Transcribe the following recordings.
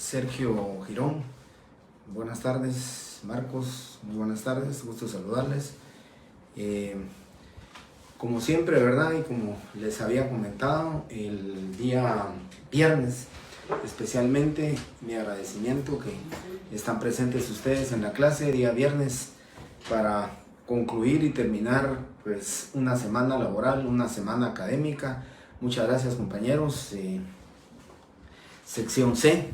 Sergio Girón. Buenas tardes, Marcos. Muy buenas tardes, gusto saludarles. Como siempre, ¿verdad? Y como les había comentado, el día viernes, especialmente mi agradecimiento que están presentes ustedes en la clase día viernes para concluir y terminar pues una semana laboral, una semana académica. Muchas gracias, compañeros. Sección C,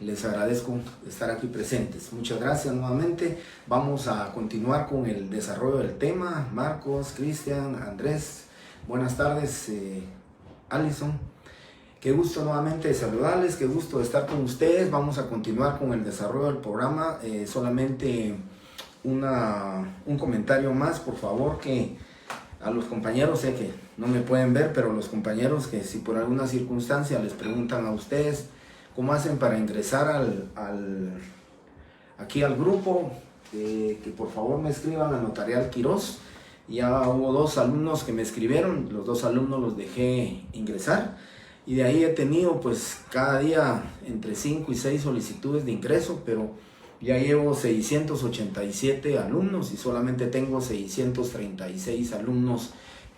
les agradezco estar aquí presentes. Muchas gracias nuevamente. Vamos a continuar con el desarrollo del tema. Marcos, Cristian, Andrés, buenas tardes. Alison, qué gusto nuevamente saludarles, qué gusto estar con ustedes. Vamos a continuar con el desarrollo del programa. Solamente un comentario más, por favor, que a los compañeros, sé que no me pueden ver, pero los compañeros que si por alguna circunstancia les preguntan a ustedes cómo hacen para ingresar aquí al grupo, que por favor me escriban a Notarial Quirós. Ya hubo 2 alumnos que me escribieron, los 2 alumnos los dejé ingresar y de ahí he tenido pues cada día entre 5 y 6 solicitudes de ingreso, pero ya llevo 687 alumnos y solamente tengo 636 alumnos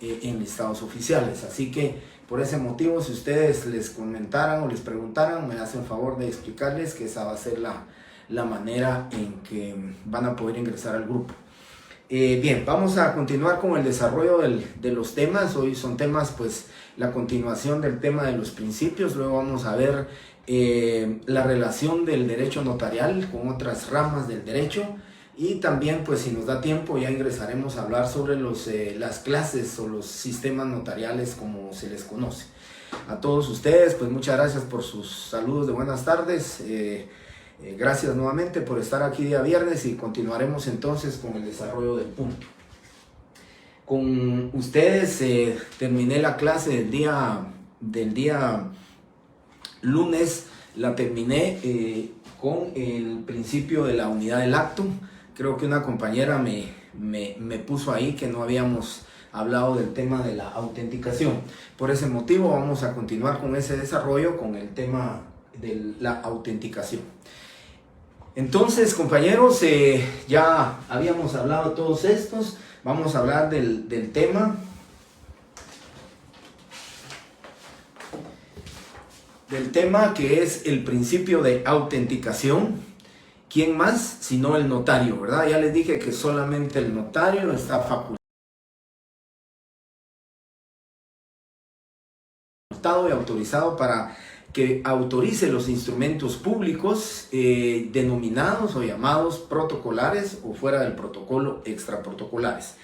en listados oficiales. Así que por ese motivo, si ustedes les comentaran o les preguntaran, me hacen favor de explicarles que esa va a ser la manera en que van a poder ingresar al grupo. Bien, vamos a continuar con el desarrollo de los temas. Hoy son temas, pues, la continuación del tema de los principios. Luego vamos a ver la relación del derecho notarial con otras ramas del derecho. Y también, pues, si nos da tiempo, ya ingresaremos a hablar sobre las clases o los sistemas notariales como se les conoce. A todos ustedes, pues, muchas gracias por sus saludos de buenas tardes. Gracias nuevamente por estar aquí día viernes y continuaremos entonces con el desarrollo del punto. Con ustedes terminé la clase del día lunes, la terminé con el principio de la unidad del acto. Creo que una compañera me puso ahí que no habíamos hablado del tema de la autenticación. Por ese motivo vamos a continuar con ese desarrollo con el tema de la autenticación. Entonces, compañeros, ya habíamos hablado de todos estos. Vamos a hablar del tema que es el principio de autenticación. ¿Quién más sino el notario, verdad? Ya les dije que solamente el notario está facultado y autorizado para que autorice los instrumentos públicos denominados o llamados protocolares o fuera del protocolo extraprotocolares.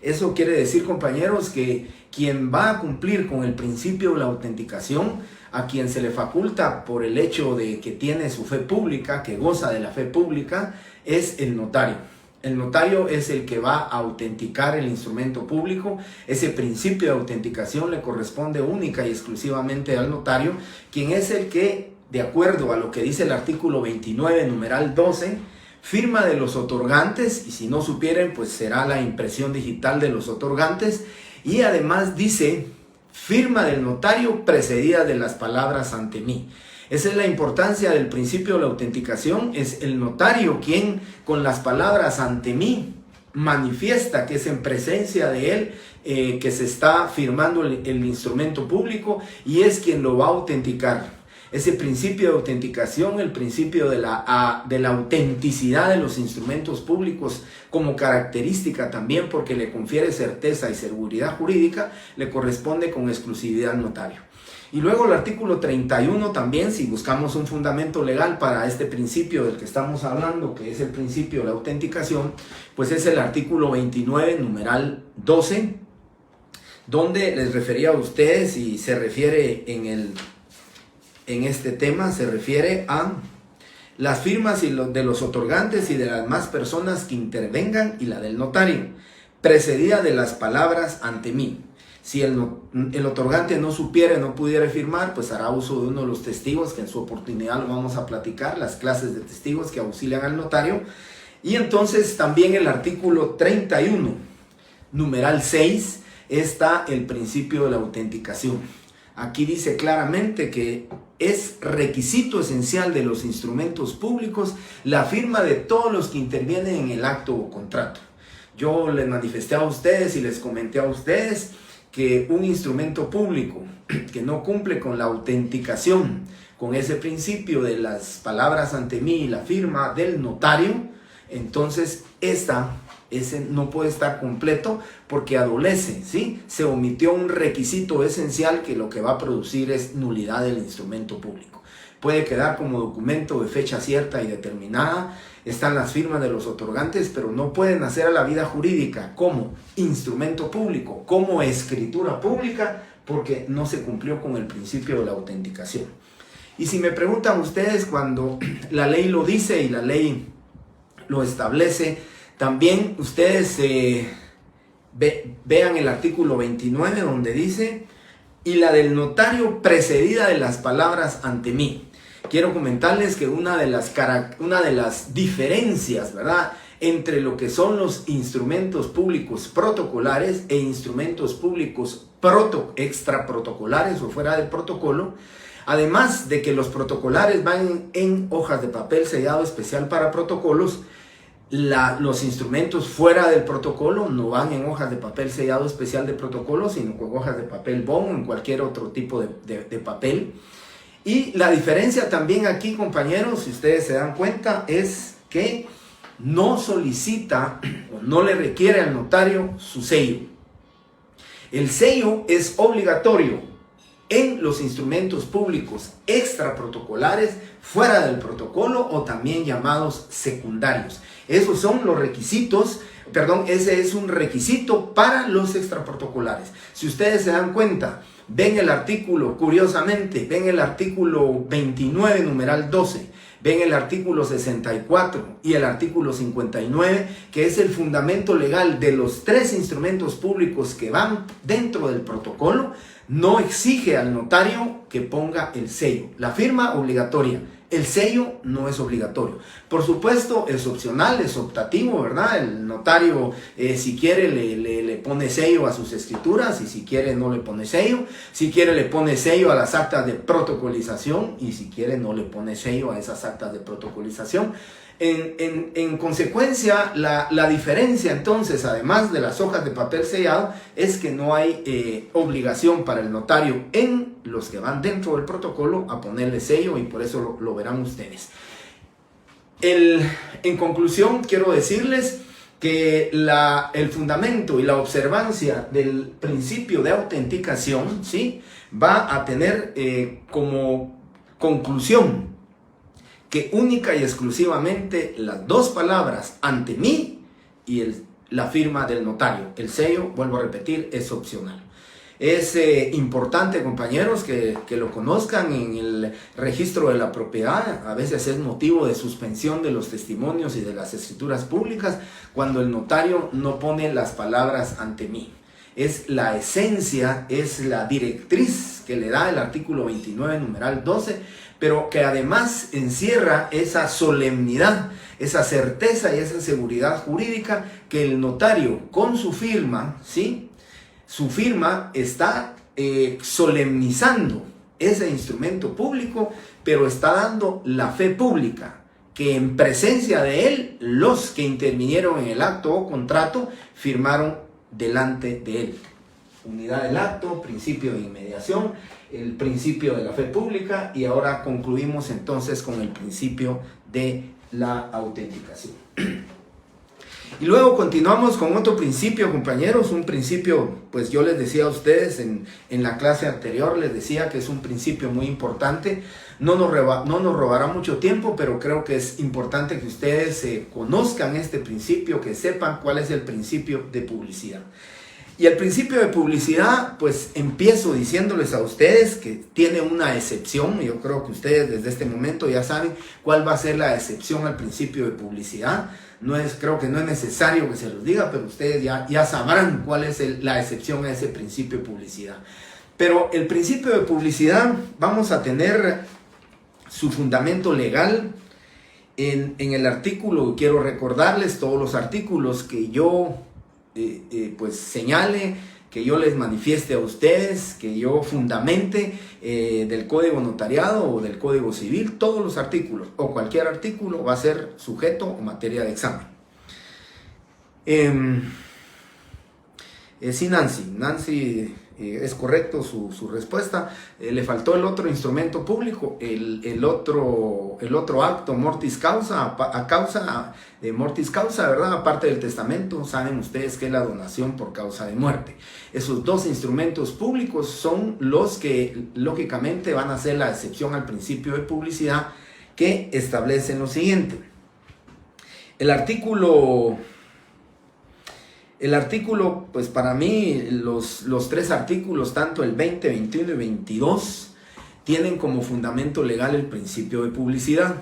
Eso quiere decir, compañeros, que quien va a cumplir con el principio de la autenticación, a quien se le faculta por el hecho de que tiene su fe pública, que goza de la fe pública, es el notario. El notario es el que va a autenticar el instrumento público. Ese principio de autenticación le corresponde única y exclusivamente al notario, quien es el que, de acuerdo a lo que dice el artículo 29, numeral 12, firma de los otorgantes, y si no supieren, pues será la impresión digital de los otorgantes, y además dice, firma del notario precedida de las palabras ante mí. Esa es la importancia del principio de la autenticación. Es el notario quien con las palabras ante mí manifiesta que es en presencia de él que se está firmando el instrumento público y es quien lo va a autenticar. Ese principio de autenticación, el principio de la autenticidad de los instrumentos públicos como característica también porque le confiere certeza y seguridad jurídica, le corresponde con exclusividad al notario. Y luego el artículo 31 también, si buscamos un fundamento legal para este principio del que estamos hablando, que es el principio de la autenticación, pues es el artículo 29, numeral 12, donde les refería a ustedes y se refiere en este tema, se refiere a las firmas de los otorgantes y de las demás personas que intervengan y la del notario, precedida de las palabras ante mí. Si el otorgante no supiera, no pudiera firmar, pues hará uso de uno de los testigos, que en su oportunidad lo vamos a platicar, las clases de testigos que auxilian al notario. Y entonces también el artículo 31, numeral 6, está el principio de la autenticación, Aquí dice claramente que es requisito esencial de los instrumentos públicos la firma de todos los que intervienen en el acto o contrato. Yo les manifesté a ustedes y les comenté a ustedes que un instrumento público que no cumple con la autenticación, con ese principio de las palabras ante mí y la firma del notario, entonces ese no puede estar completo porque adolece, ¿sí? Se omitió un requisito esencial que lo que va a producir es nulidad del instrumento público. Puede quedar como documento de fecha cierta y determinada, están las firmas de los otorgantes, pero no pueden hacer a la vida jurídica como instrumento público, como escritura pública, porque no se cumplió con el principio de la autenticación. Y si me preguntan ustedes, cuando la ley lo dice y la ley lo establece, también ustedes vean el artículo 29 donde dice, y la del notario precedida de las palabras ante mí. Quiero comentarles que una de las diferencias, ¿verdad?, entre lo que son los instrumentos públicos protocolares e instrumentos públicos extraprotocolares o fuera del protocolo, además de que los protocolares van en hojas de papel sellado especial para protocolos, los instrumentos fuera del protocolo no van en hojas de papel sellado especial de protocolo, sino con hojas de papel bond o en cualquier otro tipo de papel. Y la diferencia también aquí, compañeros, si ustedes se dan cuenta, es que no solicita o no le requiere al notario su sello. El sello es obligatorio en los instrumentos públicos extraprotocolares, fuera del protocolo o también llamados secundarios. Esos son los requisitos, ese es un requisito para los extraprotocolares. Si ustedes se dan cuenta, ven el artículo, curiosamente, ven el artículo 29, numeral 12, ven el artículo 64 y el artículo 59, que es el fundamento legal de los tres instrumentos públicos que van dentro del protocolo, no exige al notario que ponga el sello. La firma obligatoria, el sello no es obligatorio. Por supuesto, es opcional, es optativo, ¿verdad? El notario, si quiere, le pone sello a sus escrituras y si quiere no le pone sello. Si quiere le pone sello a las actas de protocolización y si quiere no le pone sello a esas actas de protocolización. En consecuencia, la diferencia entonces, además de las hojas de papel sellado, es que no hay obligación para el notario en los que van dentro del protocolo a ponerle sello y por eso lo verán ustedes. En conclusión, quiero decirles que el fundamento y la observancia del principio de autenticación, ¿sí?, va a tener como conclusión que única y exclusivamente las dos palabras ante mí y la firma del notario. El sello, vuelvo a repetir, es opcional. Es importante, compañeros, que lo conozcan en el registro de la propiedad. A veces es motivo de suspensión de los testimonios y de las escrituras públicas cuando el notario no pone las palabras ante mí. Es la esencia, es la directriz que le da el artículo 29, numeral 12, pero que además encierra esa solemnidad, esa certeza y esa seguridad jurídica que el notario con su firma, ¿sí?, su firma está solemnizando ese instrumento público, pero está dando la fe pública, que en presencia de él, los que intervinieron en el acto o contrato firmaron delante de él. Unidad del acto, principio de inmediación, el principio de la fe pública y ahora concluimos entonces con el principio de la autenticación. Y luego continuamos con otro principio, compañeros, un principio, pues yo les decía a ustedes en la clase anterior, les decía que es un principio muy importante, no nos robará mucho tiempo, pero creo que es importante que ustedes conozcan este principio, que sepan cuál es el principio de publicidad. Y el principio de publicidad, pues empiezo diciéndoles a ustedes que tiene una excepción. Yo creo que ustedes desde este momento ya saben cuál va a ser la excepción al principio de publicidad. Creo que no es necesario que se los diga, pero ustedes ya sabrán cuál es la excepción a ese principio de publicidad. Pero el principio de publicidad vamos a tener su fundamento legal en el artículo. Quiero recordarles todos los artículos que yo pues señale que yo les manifieste a ustedes, que yo fundamente del Código Notariado o del Código Civil, todos los artículos o cualquier artículo va a ser sujeto o materia de examen. Sí, Nancy, es correcto su respuesta. Le faltó el otro instrumento público, el otro acto mortis causa, a causa de mortis causa, ¿verdad? Aparte del testamento, saben ustedes que es la donación por causa de muerte. Esos dos instrumentos públicos son los que lógicamente van a ser la excepción al principio de publicidad, que establecen lo siguiente. El artículo, pues para mí, los tres artículos, tanto el 20, 21 y 22, tienen como fundamento legal el principio de publicidad.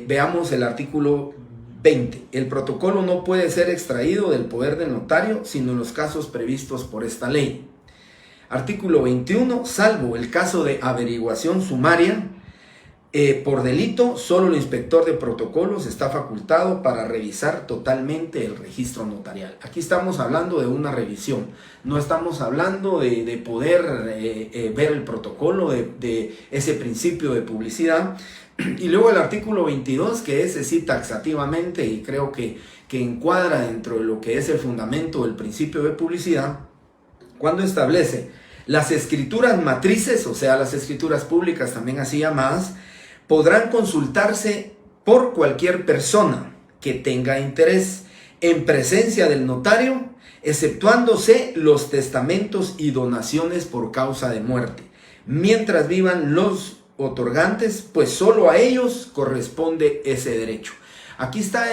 Veamos el artículo 20. El protocolo no puede ser extraído del poder del notario, sino en los casos previstos por esta ley. Artículo 21. Salvo el caso de averiguación sumaria, por delito, solo el inspector de protocolos está facultado para revisar totalmente el registro notarial. Aquí estamos hablando de una revisión, no estamos hablando de poder ver el protocolo, de ese principio de publicidad. Y luego el artículo 22, que ese sí taxativamente, y creo que encuadra dentro de lo que es el fundamento del principio de publicidad, cuando establece las escrituras matrices, o sea, las escrituras públicas también así llamadas, podrán consultarse por cualquier persona que tenga interés en presencia del notario, exceptuándose los testamentos y donaciones por causa de muerte. Mientras vivan los otorgantes, pues solo a ellos corresponde ese derecho. Aquí está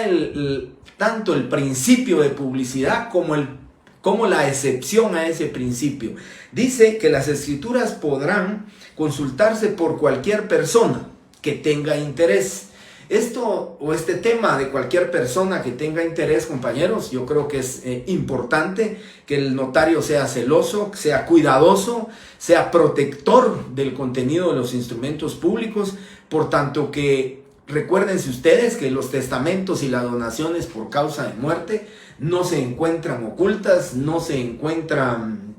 tanto el principio de publicidad como la excepción a ese principio. Dice que las escrituras podrán consultarse por cualquier persona que tenga interés. Este tema de cualquier persona que tenga interés, compañeros, yo creo que es importante que el notario sea celoso, sea cuidadoso, sea protector del contenido de los instrumentos públicos, por tanto que recuérdense ustedes que los testamentos y las donaciones por causa de muerte no se encuentran ocultas, no se encuentran,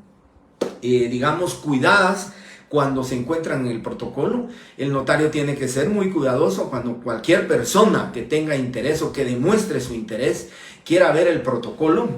digamos, cuidadas. Cuando se encuentran en el protocolo, el notario tiene que ser muy cuidadoso cuando cualquier persona que tenga interés o que demuestre su interés quiera ver el protocolo.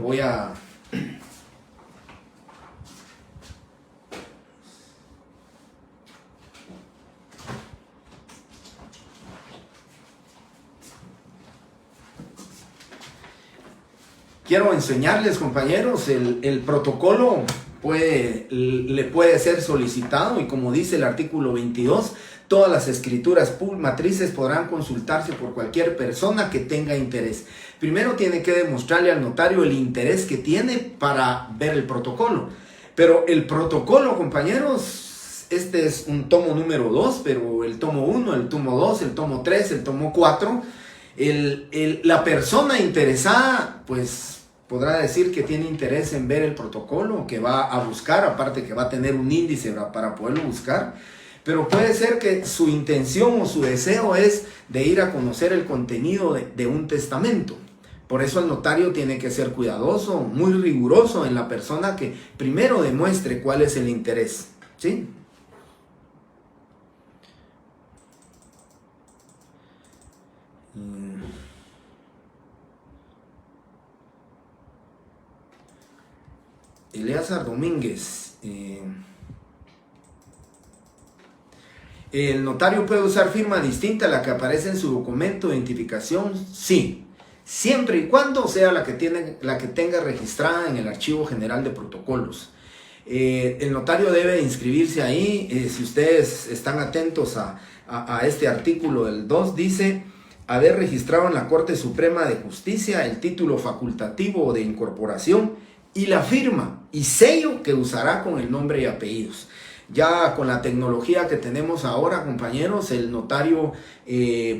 Quiero enseñarles, compañeros, el protocolo le puede ser solicitado, y como dice el artículo 22, todas las escrituras matrices podrán consultarse por cualquier persona que tenga interés. Primero tiene que demostrarle al notario el interés que tiene para ver el protocolo. Pero el protocolo, compañeros, este es un tomo número 2, pero el tomo 1, el tomo 2, el tomo 3, el tomo 4, la persona interesada, pues podrá decir que tiene interés en ver el protocolo, que va a buscar, aparte que va a tener un índice para poderlo buscar, pero puede ser que su intención o su deseo es de ir a conocer el contenido de un testamento. Por eso el notario tiene que ser cuidadoso, muy riguroso en la persona que primero demuestre cuál es el interés, ¿sí? Eleazar Domínguez. ¿El notario puede usar firma distinta a la que aparece en su documento de identificación? Sí, siempre y cuando sea la que tenga registrada en el Archivo General de Protocolos. El notario debe inscribirse ahí. Si ustedes están atentos a este artículo del 2, dice haber registrado en la Corte Suprema de Justicia el título facultativo de incorporación y la firma y sello que usará con el nombre y apellidos. Ya con la tecnología que tenemos ahora, compañeros, el notario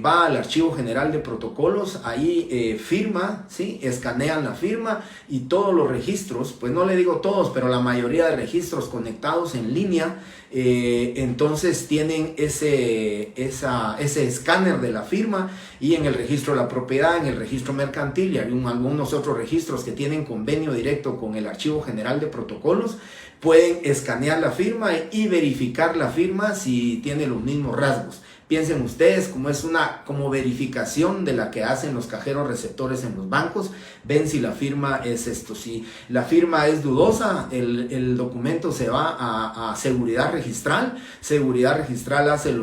va al Archivo General de Protocolos, ahí firma, ¿sí? Escanean la firma y todos los registros, pues no le digo todos, pero la mayoría de registros conectados en línea, entonces tienen ese escáner de la firma, y en el registro de la propiedad, en el registro mercantil y algunos otros registros que tienen convenio directo con el Archivo General de Protocolos, pueden escanear la firma y verificar la firma si tiene los mismos rasgos. Piensen ustedes como es como verificación de la que hacen los cajeros receptores en los bancos. Ven si la firma es esto. Si la firma es dudosa, el documento se va a seguridad registral. Seguridad registral hace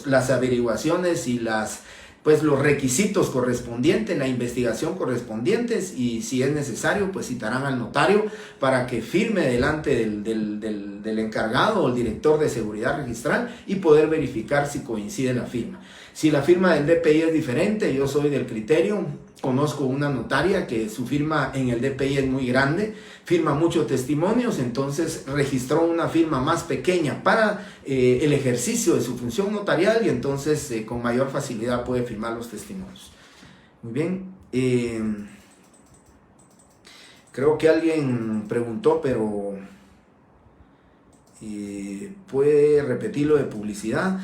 las averiguaciones y los requisitos correspondientes, la investigación correspondientes, y si es necesario, pues citarán al notario para que firme delante del encargado o el director de seguridad registral y poder verificar si coincide la firma. Si la firma del DPI es diferente, yo soy del criterio, conozco una notaria que su firma en el DPI es muy grande, firma muchos testimonios, entonces registró una firma más pequeña para el ejercicio de su función notarial, y entonces con mayor facilidad puede firmar los testimonios. Muy bien. Creo que alguien preguntó, pero puede repetir lo de publicidad.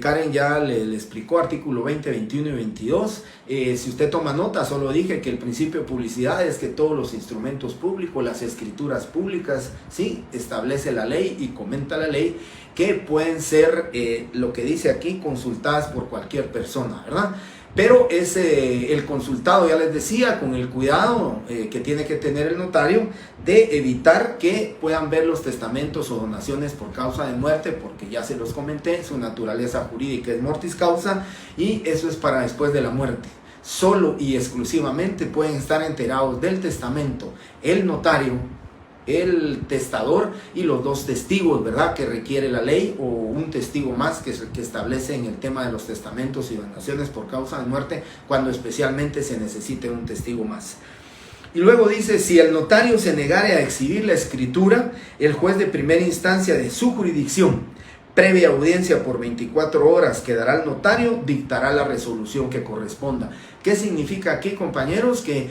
Karen ya le explicó artículo 20, 21 y 22. Si usted toma nota, solo dije que el principio de publicidad es que todos los instrumentos públicos, las escrituras públicas, ¿sí? Establece la ley y comenta la ley que pueden ser, lo que dice aquí, consultadas por cualquier persona, ¿verdad? Pero es el consultado, ya les decía, con el cuidado que tiene que tener el notario de evitar que puedan ver los testamentos o donaciones por causa de muerte, porque ya se los comenté, su naturaleza jurídica es mortis causa, y eso es para después de la muerte. Solo y exclusivamente pueden estar enterados del testamento el notario, el testador y los dos testigos, ¿verdad?, que requiere la ley, o un testigo más que establece en el tema de los testamentos y donaciones por causa de muerte, cuando especialmente se necesite un testigo más. Y luego dice: si el notario se negare a exhibir la escritura, el juez de primera instancia de su jurisdicción, previa audiencia por 24 horas que dará el notario, dictará la resolución que corresponda. ¿Qué significa aquí, compañeros? Que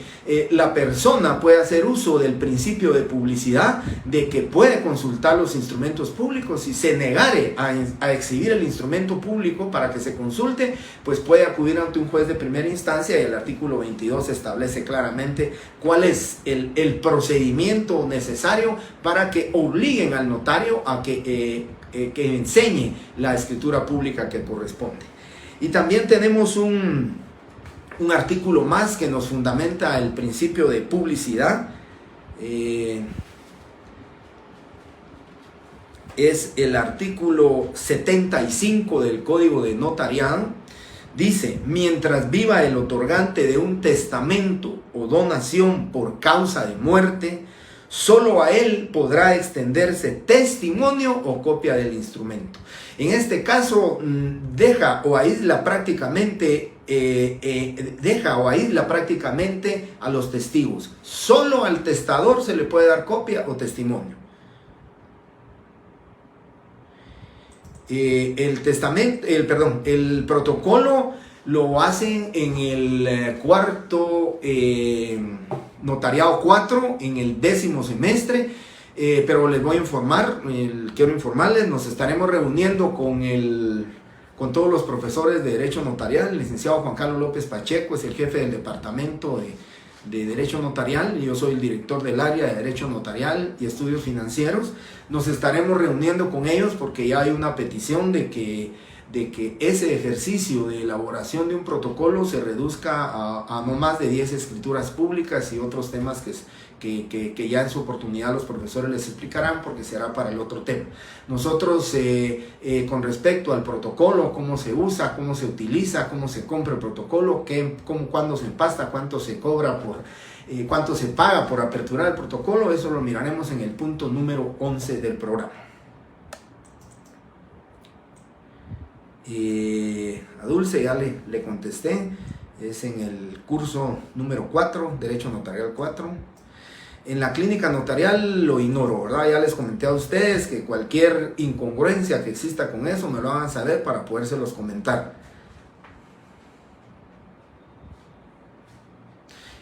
la persona puede hacer uso del principio de publicidad, de que puede consultar los instrumentos públicos. Si se negare a exhibir el instrumento público para que se consulte, pues puede acudir ante un juez de primera instancia, y el artículo 22 establece claramente cuál es el procedimiento necesario para que obliguen al notario a que enseñe la escritura pública que corresponde. Y también tenemos un artículo más que nos fundamenta el principio de publicidad. Es el artículo 75 del Código de Notariado. Dice: mientras viva el otorgante de un testamento o donación por causa de muerte, solo a él podrá extenderse testimonio o copia del instrumento. En este caso, deja o aísla prácticamente a los testigos. Solo al testador se le puede dar copia o testimonio. El protocolo lo hacen en el cuarto notariado 4, en el 10º semestre, pero les voy a informar, quiero informarles, nos estaremos reuniendo con todos los profesores de Derecho Notarial. El licenciado Juan Carlos López Pacheco es el jefe del departamento de Derecho Notarial, y yo soy el director del área de Derecho Notarial y Estudios Financieros. Nos estaremos reuniendo con ellos porque ya hay una petición de que ese ejercicio de elaboración de un protocolo se reduzca a no más de 10 escrituras públicas y otros temas que ya en su oportunidad los profesores les explicarán, porque será para el otro tema. Nosotros con respecto al protocolo, cómo se usa, cómo se utiliza, cómo se compra el protocolo, cuándo se empasta, cuánto se cobra cuánto se paga por aperturar el protocolo, eso lo miraremos en el punto número 11 del programa. A Dulce ya le contesté, es en el curso número 4, Derecho Notarial 4. En la clínica notarial lo ignoro, ¿verdad? Ya les comenté a ustedes que cualquier incongruencia que exista con eso me lo hagan saber para podérselos comentar.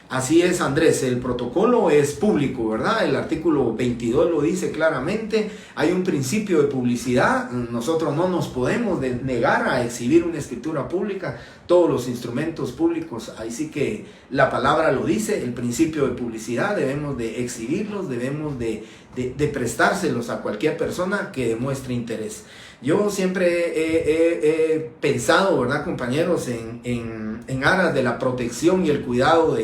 Así es, Andrés, el protocolo es público, ¿verdad? El artículo 22 lo dice claramente, hay un principio de publicidad, nosotros no nos podemos negar a exhibir una escritura pública, todos los instrumentos públicos, ahí sí que la palabra lo dice, el principio de publicidad, debemos de exhibirlos, debemos de prestárselos a cualquier persona que demuestre interés. Yo siempre he pensado, ¿verdad, compañeros, en aras de la protección y el cuidado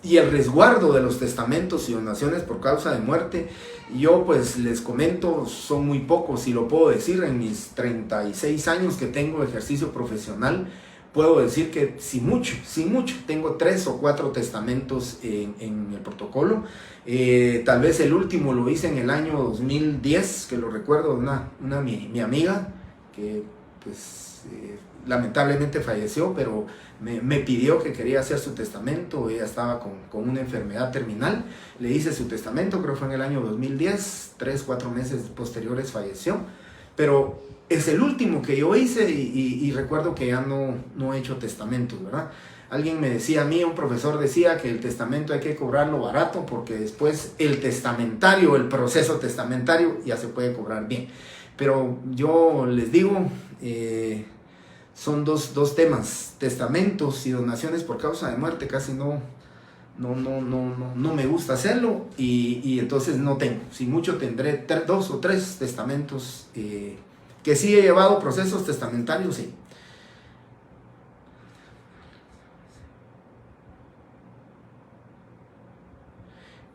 y el resguardo de los testamentos y donaciones por causa de muerte. Yo pues les comento, son muy pocos, si lo puedo decir, en mis 36 años que tengo de ejercicio profesional, puedo decir que sin mucho, tengo 3 o 4 testamentos en el protocolo. Tal vez el último lo hice en el año 2010, que lo recuerdo, mi amiga, que pues lamentablemente falleció, pero me pidió que quería hacer su testamento. Ella estaba con una enfermedad terminal, le hice su testamento, creo que fue en el año 2010, 3-4 meses posteriores falleció, pero es el último que yo hice y recuerdo que ya no he hecho testamentos, ¿verdad? Alguien me decía a mí, un profesor decía que el testamento hay que cobrarlo barato porque después el testamentario, el proceso testamentario ya se puede cobrar bien. Pero yo les digo, son dos temas, testamentos y donaciones por causa de muerte, casi no me gusta hacerlo y entonces no tengo. Si mucho tendré 2 o 3 testamentos que sí he llevado procesos testamentarios, sí.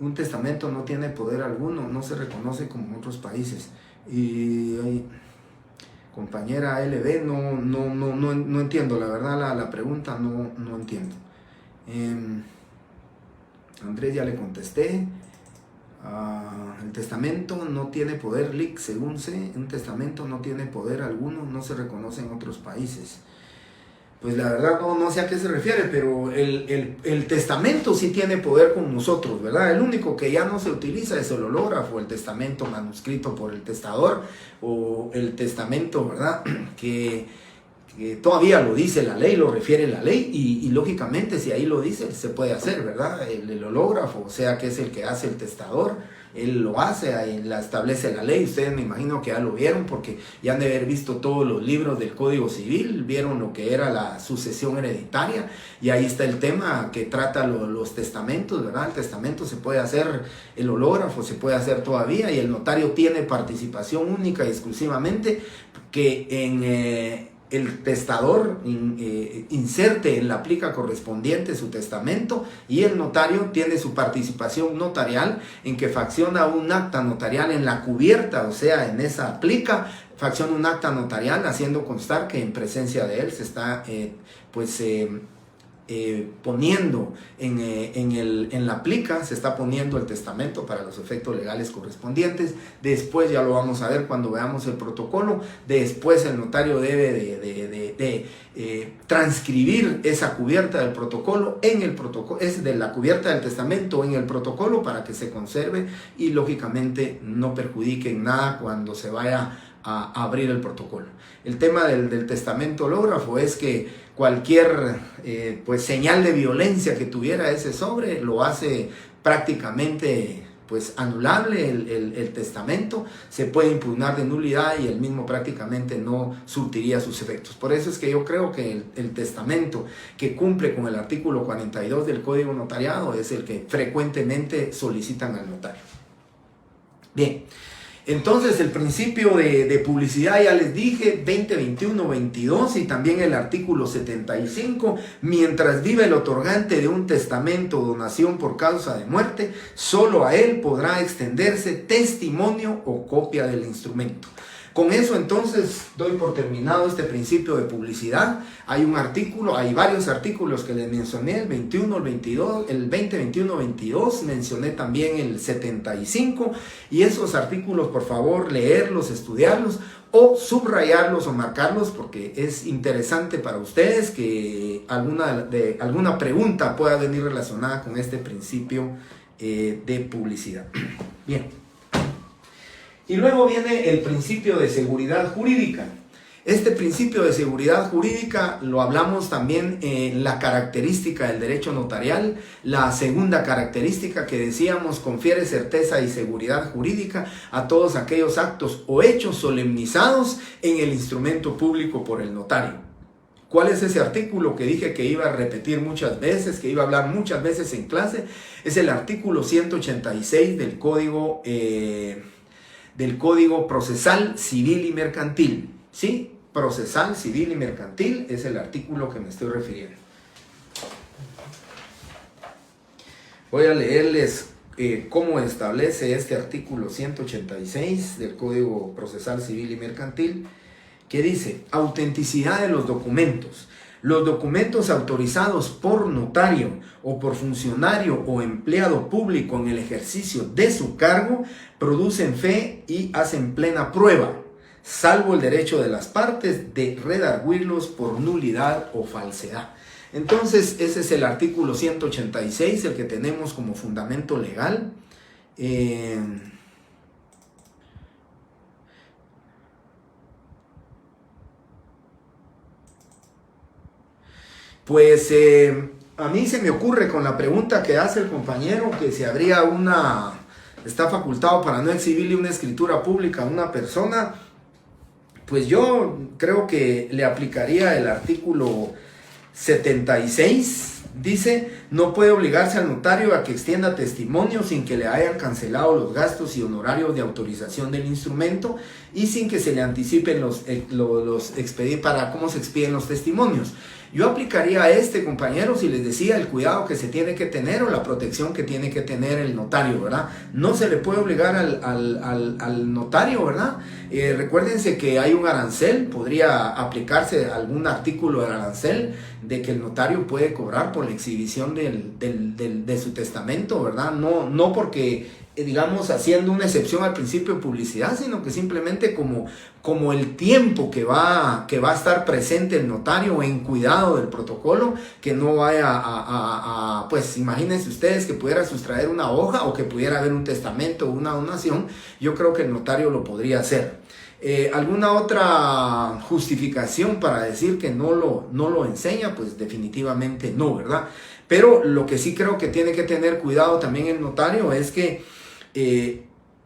Un testamento no tiene poder alguno, no se reconoce como en otros países. Y compañera LB, no entiendo, la verdad la pregunta no entiendo. Andrés, ya le contesté. El testamento no tiene poder, LIC, según sé, un testamento no tiene poder alguno, no se reconoce en otros países. Pues la verdad no sé a qué se refiere, pero el testamento sí tiene poder con nosotros, ¿verdad? El único que ya no se utiliza es el hológrafo, el testamento manuscrito por el testador, o el testamento, ¿verdad? Que todavía lo dice la ley, lo refiere la ley, y lógicamente si ahí lo dice, se puede hacer, ¿verdad? El hológrafo, o sea que es el que hace el testador, él lo hace, ahí la establece la ley. Ustedes me imagino que ya lo vieron porque ya han de haber visto todos los libros del Código Civil, vieron lo que era la sucesión hereditaria, y ahí está el tema que trata los testamentos, ¿verdad? El testamento se puede hacer, el hológrafo se puede hacer todavía, y el notario tiene participación única y exclusivamente que en el testador inserte en la plica correspondiente su testamento, y el notario tiene su participación notarial en que facciona un acta notarial en la cubierta, o sea, en esa plica, facciona un acta notarial haciendo constar que en presencia de él se está poniendo en la plica, se está poniendo el testamento para los efectos legales correspondientes. Después ya lo vamos a ver cuando veamos el protocolo. Después el notario debe de transcribir esa cubierta del protocolo en el protocolo, es de la cubierta del testamento en el protocolo, para que se conserve y lógicamente no perjudique en nada cuando se vaya a abrir el protocolo. El tema del testamento hológrafo es que cualquier señal de violencia que tuviera ese sobre lo hace prácticamente anulable el testamento, se puede impugnar de nulidad y el mismo prácticamente no surtiría sus efectos. Por eso es que yo creo que el testamento que cumple con el artículo 42 del Código Notariado es el que frecuentemente solicitan al notario. Bien. Entonces el principio de publicidad ya les dije, 20, 21, 22, y también el artículo 75, mientras vive el otorgante de un testamento o donación por causa de muerte, solo a él podrá extenderse testimonio o copia del instrumento. Con eso entonces doy por terminado este principio de publicidad. Hay un artículo, hay varios artículos que les mencioné, el 21, el 22, el 20, 21, 22, mencioné también el 75, y esos artículos por favor leerlos, estudiarlos o subrayarlos o marcarlos, porque es interesante para ustedes que alguna pregunta pueda venir relacionada con este principio de publicidad. Bien. Y luego viene el principio de seguridad jurídica. Este principio de seguridad jurídica lo hablamos también en la característica del derecho notarial. La segunda característica que decíamos, confiere certeza y seguridad jurídica a todos aquellos actos o hechos solemnizados en el instrumento público por el notario. ¿Cuál es ese artículo que dije que iba a repetir muchas veces, que iba a hablar muchas veces en clase? Es el artículo 186 del Código Procesal Civil y Mercantil. ¿Sí? Procesal, civil y mercantil es el artículo que me estoy refiriendo. Voy a leerles cómo establece este artículo 186 del Código Procesal Civil y Mercantil, que dice: autenticidad de los documentos. Los documentos autorizados por notario o por funcionario o empleado público en el ejercicio de su cargo producen fe y hacen plena prueba, salvo el derecho de las partes de redarguirlos por nulidad o falsedad. Entonces, ese es el artículo 186, el que tenemos como fundamento legal. Pues a mí se me ocurre con la pregunta que hace el compañero que si habría está facultado para no exhibirle una escritura pública a una persona. Pues yo creo que le aplicaría el artículo 76. Dice: no puede obligarse al notario a que extienda testimonio sin que le hayan cancelado los gastos y honorarios de autorización del instrumento y sin que se le anticipen los expedientes para cómo se expiden los testimonios. Yo aplicaría a este, compañeros, y les decía el cuidado que se tiene que tener o la protección que tiene que tener el notario, ¿verdad? No se le puede obligar al notario, ¿verdad? Recuérdense que hay un arancel, podría aplicarse algún artículo del arancel de que el notario puede cobrar por la exhibición de su testamento, ¿verdad? No porque, digamos, haciendo una excepción al principio de publicidad, sino que simplemente como el tiempo que va a estar presente el notario en cuidado del protocolo, que no vaya pues imagínense ustedes que pudiera sustraer una hoja o que pudiera haber un testamento o una donación. Yo creo que el notario lo podría hacer. ¿Alguna otra justificación para decir que no lo enseña? Pues definitivamente no, ¿verdad? Pero lo que sí creo que tiene que tener cuidado también el notario es que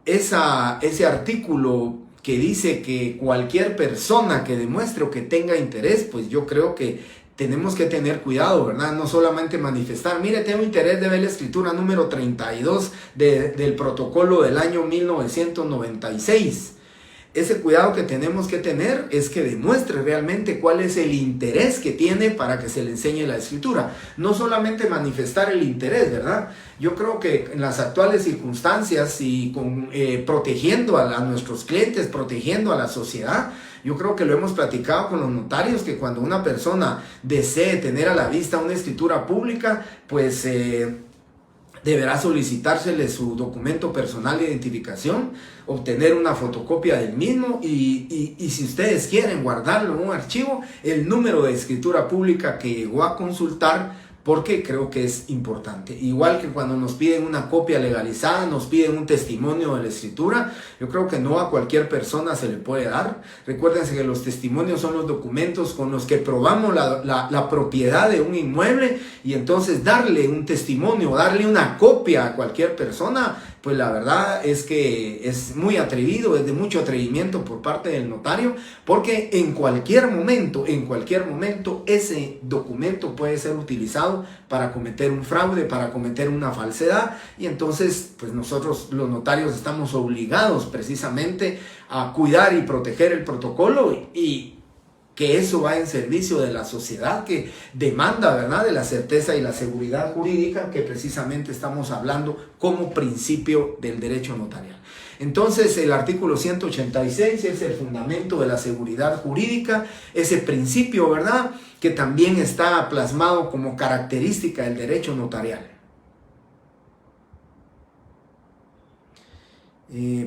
ese artículo que dice que cualquier persona que demuestre o que tenga interés, pues yo creo que tenemos que tener cuidado, ¿verdad? No solamente manifestar, mire, tengo interés de ver la escritura número 32 del protocolo del año 1996. Ese cuidado que tenemos que tener es que demuestre realmente cuál es el interés que tiene para que se le enseñe la escritura. No solamente manifestar el interés, ¿verdad? Yo creo que en las actuales circunstancias y protegiendo a nuestros clientes, protegiendo a la sociedad, yo creo que lo hemos platicado con los notarios, que cuando una persona desee tener a la vista una escritura pública, pues deberá solicitársele su documento personal de identificación, obtener una fotocopia del mismo y si ustedes quieren guardarlo en un archivo, el número de escritura pública que llegó a consultar, porque creo que es importante. Igual que cuando nos piden una copia legalizada, nos piden un testimonio de la escritura, yo creo que no a cualquier persona se le puede dar. Recuérdense que los testimonios son los documentos con los que probamos la propiedad de un inmueble, y entonces darle un testimonio, darle una copia a cualquier persona, pues la verdad es que es muy atrevido, es de mucho atrevimiento por parte del notario, porque en cualquier momento, ese documento puede ser utilizado para cometer un fraude, para cometer una falsedad, y entonces pues nosotros los notarios estamos obligados precisamente a cuidar y proteger el protocolo y que eso va en servicio de la sociedad que demanda, ¿verdad?, de la certeza y la seguridad jurídica que precisamente estamos hablando como principio del derecho notarial. Entonces el artículo 186 es el fundamento de la seguridad jurídica, ese principio, ¿verdad?, que también está plasmado como característica del derecho notarial.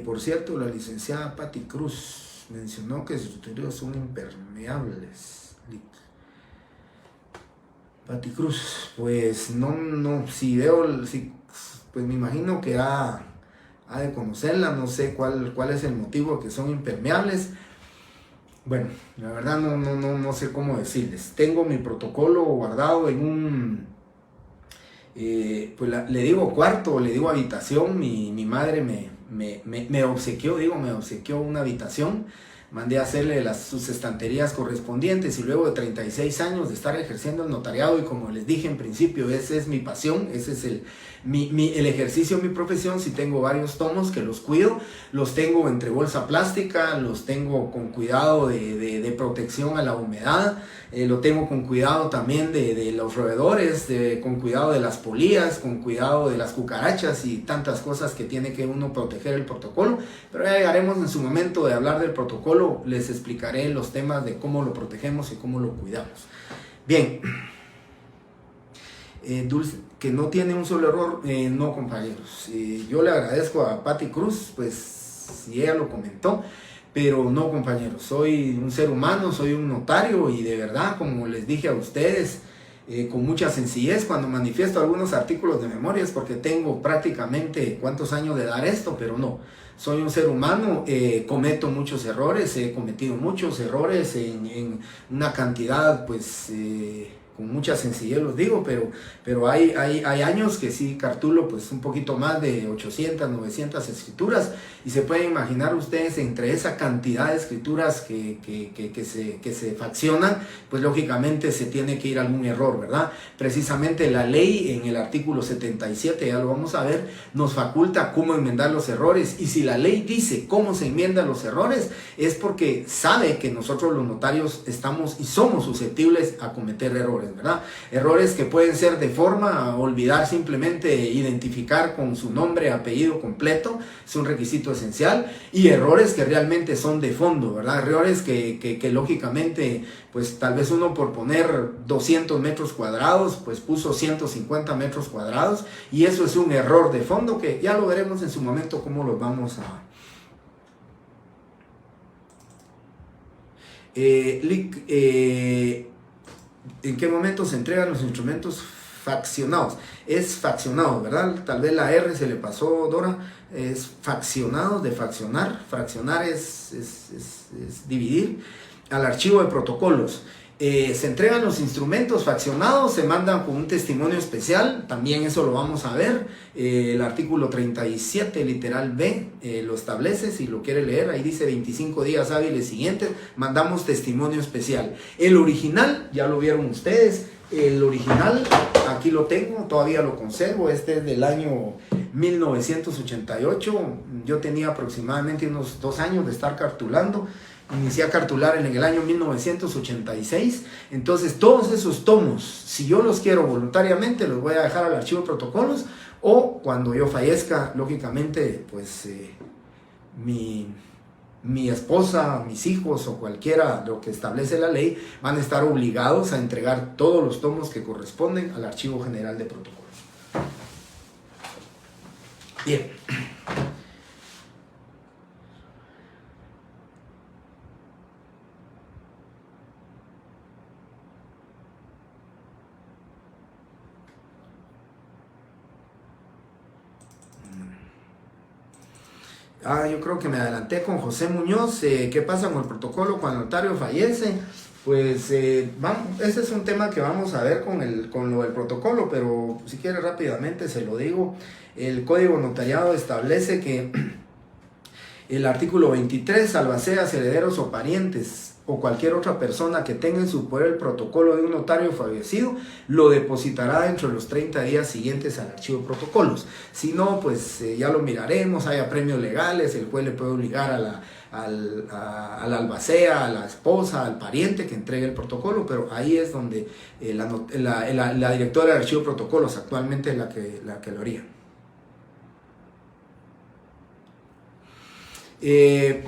Por cierto, la licenciada Patti Cruz mencionó que sus utensilios son impermeables. Patti Cruz, pues no, si pues me imagino que ha de conocerla, no sé cuál es el motivo, que son impermeables. Bueno, la verdad no sé cómo decirles. Tengo mi protocolo guardado en un, pues le digo cuarto, le digo habitación. Mi madre me obsequió, me obsequió una habitación. Mandé a hacerle sus estanterías correspondientes, y luego de 36 años de estar ejerciendo el notariado, y como les dije en principio, esa es mi pasión, ese es el ejercicio, mi profesión. Si tengo varios tomos que los cuido, los tengo entre bolsa plástica, los tengo con cuidado de protección a la humedad, lo tengo con cuidado también de los roedores, con cuidado de las polillas, con cuidado de las cucarachas y tantas cosas que tiene que uno proteger el protocolo. Pero ya llegaremos en su momento de hablar del protocolo, les explicaré los temas de cómo lo protegemos y cómo lo cuidamos. Bien, Dulce, que no tiene un solo error, no, compañeros. Yo le agradezco a Patti Cruz, pues si ella lo comentó, pero no, compañeros, soy un ser humano, soy un notario, y de verdad, como les dije a ustedes, con mucha sencillez, cuando manifiesto algunos artículos de memoria es porque tengo prácticamente cuántos años de dar esto, pero no, soy un ser humano, cometo muchos errores, he cometido muchos errores en una cantidad, pues, con mucha sencillez los digo, pero hay años que sí cartulo pues un poquito más de 800, 900 escrituras, y se pueden imaginar ustedes, entre esa cantidad de escrituras que se faccionan, pues lógicamente se tiene que ir algún error, ¿verdad? Precisamente la ley en el artículo 77, ya lo vamos a ver, nos faculta cómo enmendar los errores, y si la ley dice cómo se enmiendan los errores, es porque sabe que nosotros los notarios estamos y somos susceptibles a cometer errores, ¿verdad? Errores que pueden ser de forma, olvidar simplemente identificar con su nombre, apellido completo, es un requisito esencial, y errores que realmente son de fondo, ¿verdad? Errores que lógicamente, pues tal vez uno por poner 200 metros cuadrados, pues puso 150 metros cuadrados, y eso es un error de fondo que ya lo veremos en su momento cómo los vamos a... ¿En qué momento se entregan los instrumentos faccionados? Es faccionado, ¿verdad? Tal vez la R se le pasó, Dora. Es faccionado, de faccionar. Fraccionar es dividir. Al archivo de protocolos. Se entregan los instrumentos faccionados, se mandan con un testimonio especial, también eso lo vamos a ver. El artículo 37, literal B, lo establece, si lo quiere leer, ahí dice 25 días hábiles siguientes, mandamos testimonio especial. El original, ya lo vieron ustedes, el original, aquí lo tengo, todavía lo conservo, este es del año 1988, yo tenía aproximadamente unos 2 años de estar cartulando. Inicié a cartular en el año 1986, entonces todos esos tomos, si yo los quiero voluntariamente, los voy a dejar al archivo de protocolos, o cuando yo fallezca, lógicamente, pues mi esposa, mis hijos o cualquiera, lo que establece la ley, van a estar obligados a entregar todos los tomos que corresponden al Archivo General de Protocolos. Bien. Yo creo que me adelanté con José Muñoz. ¿Qué pasa con el protocolo cuando el notario fallece? Pues ese es un tema que vamos a ver con lo del protocolo, pero si quiere rápidamente se lo digo. El Código Notariado establece que el artículo 23, albaceas, herederos o parientes o cualquier otra persona que tenga en su poder el protocolo de un notario fallecido, lo depositará dentro de los 30 días siguientes al archivo de protocolos. Si no, pues ya lo miraremos, haya premios legales, el juez le puede obligar a la albacea, a la esposa, al pariente que entregue el protocolo, pero ahí es donde la directora del archivo de protocolos actualmente es la que lo haría.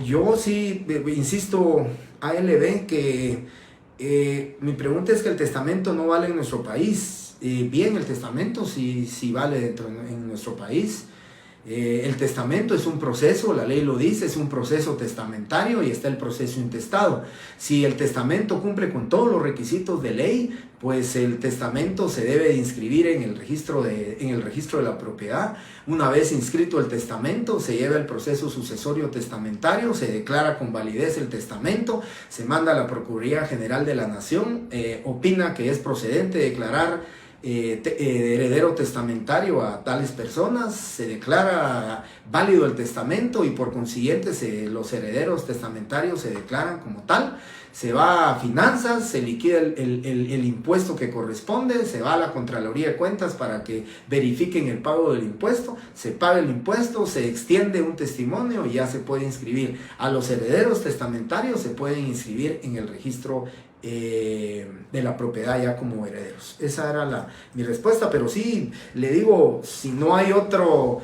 Yo sí insisto, ALB, que mi pregunta es que el testamento no vale en nuestro país. Bien, el testamento sí vale en nuestro país. El testamento es un proceso, la ley lo dice, es un proceso testamentario y está el proceso intestado. Si el testamento cumple con todos los requisitos de ley, pues el testamento se debe de inscribir en el registro de la propiedad. Una vez inscrito el testamento, se lleva el proceso sucesorio testamentario, se declara con validez el testamento, se manda a la Procuraduría General de la Nación, opina que es procedente declarar heredero testamentario a tales personas, se declara válido el testamento y por consiguiente los herederos testamentarios se declaran como tal. Se va a finanzas, se liquida el impuesto que corresponde, se va a la Contraloría de Cuentas para que verifiquen el pago del impuesto, se paga el impuesto, se extiende un testimonio y ya se puede inscribir. A los herederos testamentarios se pueden inscribir en el registro de la propiedad ya como herederos. Esa era mi respuesta, pero sí, le digo, si no hay otro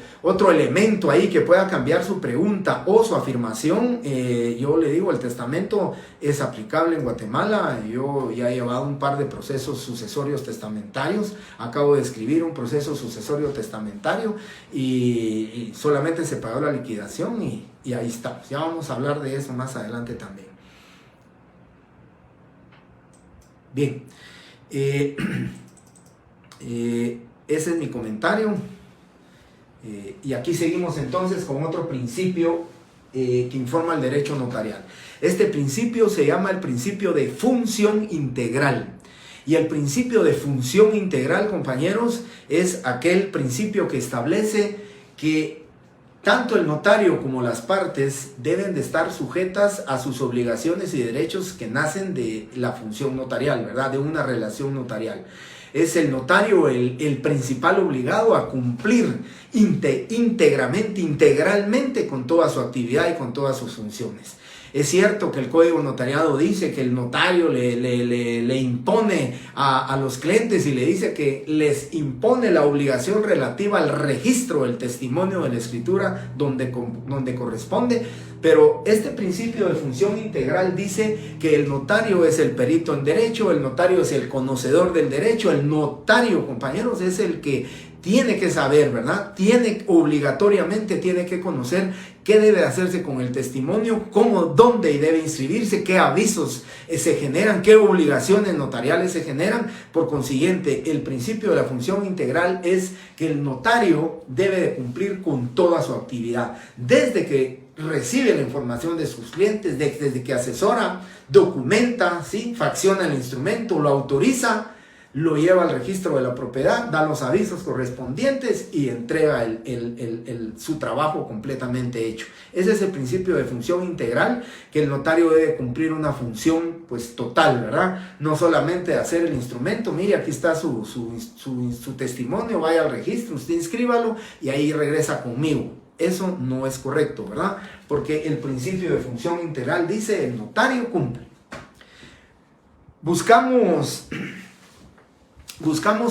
elemento ahí que pueda cambiar su pregunta o su afirmación, yo le digo, el testamento es aplicable en Guatemala. Yo ya he llevado un par de procesos sucesorios testamentarios, acabo de escribir un proceso sucesorio testamentario y solamente se pagó la liquidación y ahí estamos. Ya vamos a hablar de eso más adelante también. Bien, ese es mi comentario. Y aquí seguimos entonces con otro principio que informa el derecho notarial. Este principio se llama el principio de función integral. Y el principio de función integral, compañeros, es aquel principio que establece que tanto el notario como las partes deben de estar sujetas a sus obligaciones y derechos que nacen de la función notarial, ¿verdad? De una relación notarial. Es el notario el principal obligado a cumplir integralmente con toda su actividad y con todas sus funciones. Es cierto que el Código Notariado dice que el notario le impone a los clientes y le dice que les impone la obligación relativa al registro del testimonio de la escritura donde corresponde, pero este principio de función integral dice que el notario es el perito en derecho, el notario es el conocedor del derecho, el notario, compañeros, es el que tiene que saber, ¿verdad? Obligatoriamente tiene que conocer qué debe hacerse con el testimonio, cómo, dónde debe inscribirse, qué avisos se generan, qué obligaciones notariales se generan. Por consiguiente, el principio de la función integral es que el notario debe de cumplir con toda su actividad, desde que recibe la información de sus clientes, desde que asesora, documenta, ¿sí? Facciona el instrumento, lo autoriza, lo lleva al registro de la propiedad, da los avisos correspondientes y entrega su trabajo completamente hecho. Ese es el principio de función integral, que el notario debe cumplir una función pues total, ¿verdad? No solamente hacer el instrumento, mire, aquí está su testimonio, vaya al registro, usted inscríbalo y ahí regresa conmigo. Eso no es correcto, ¿verdad? Porque el principio de función integral dice el notario cumple. Buscamos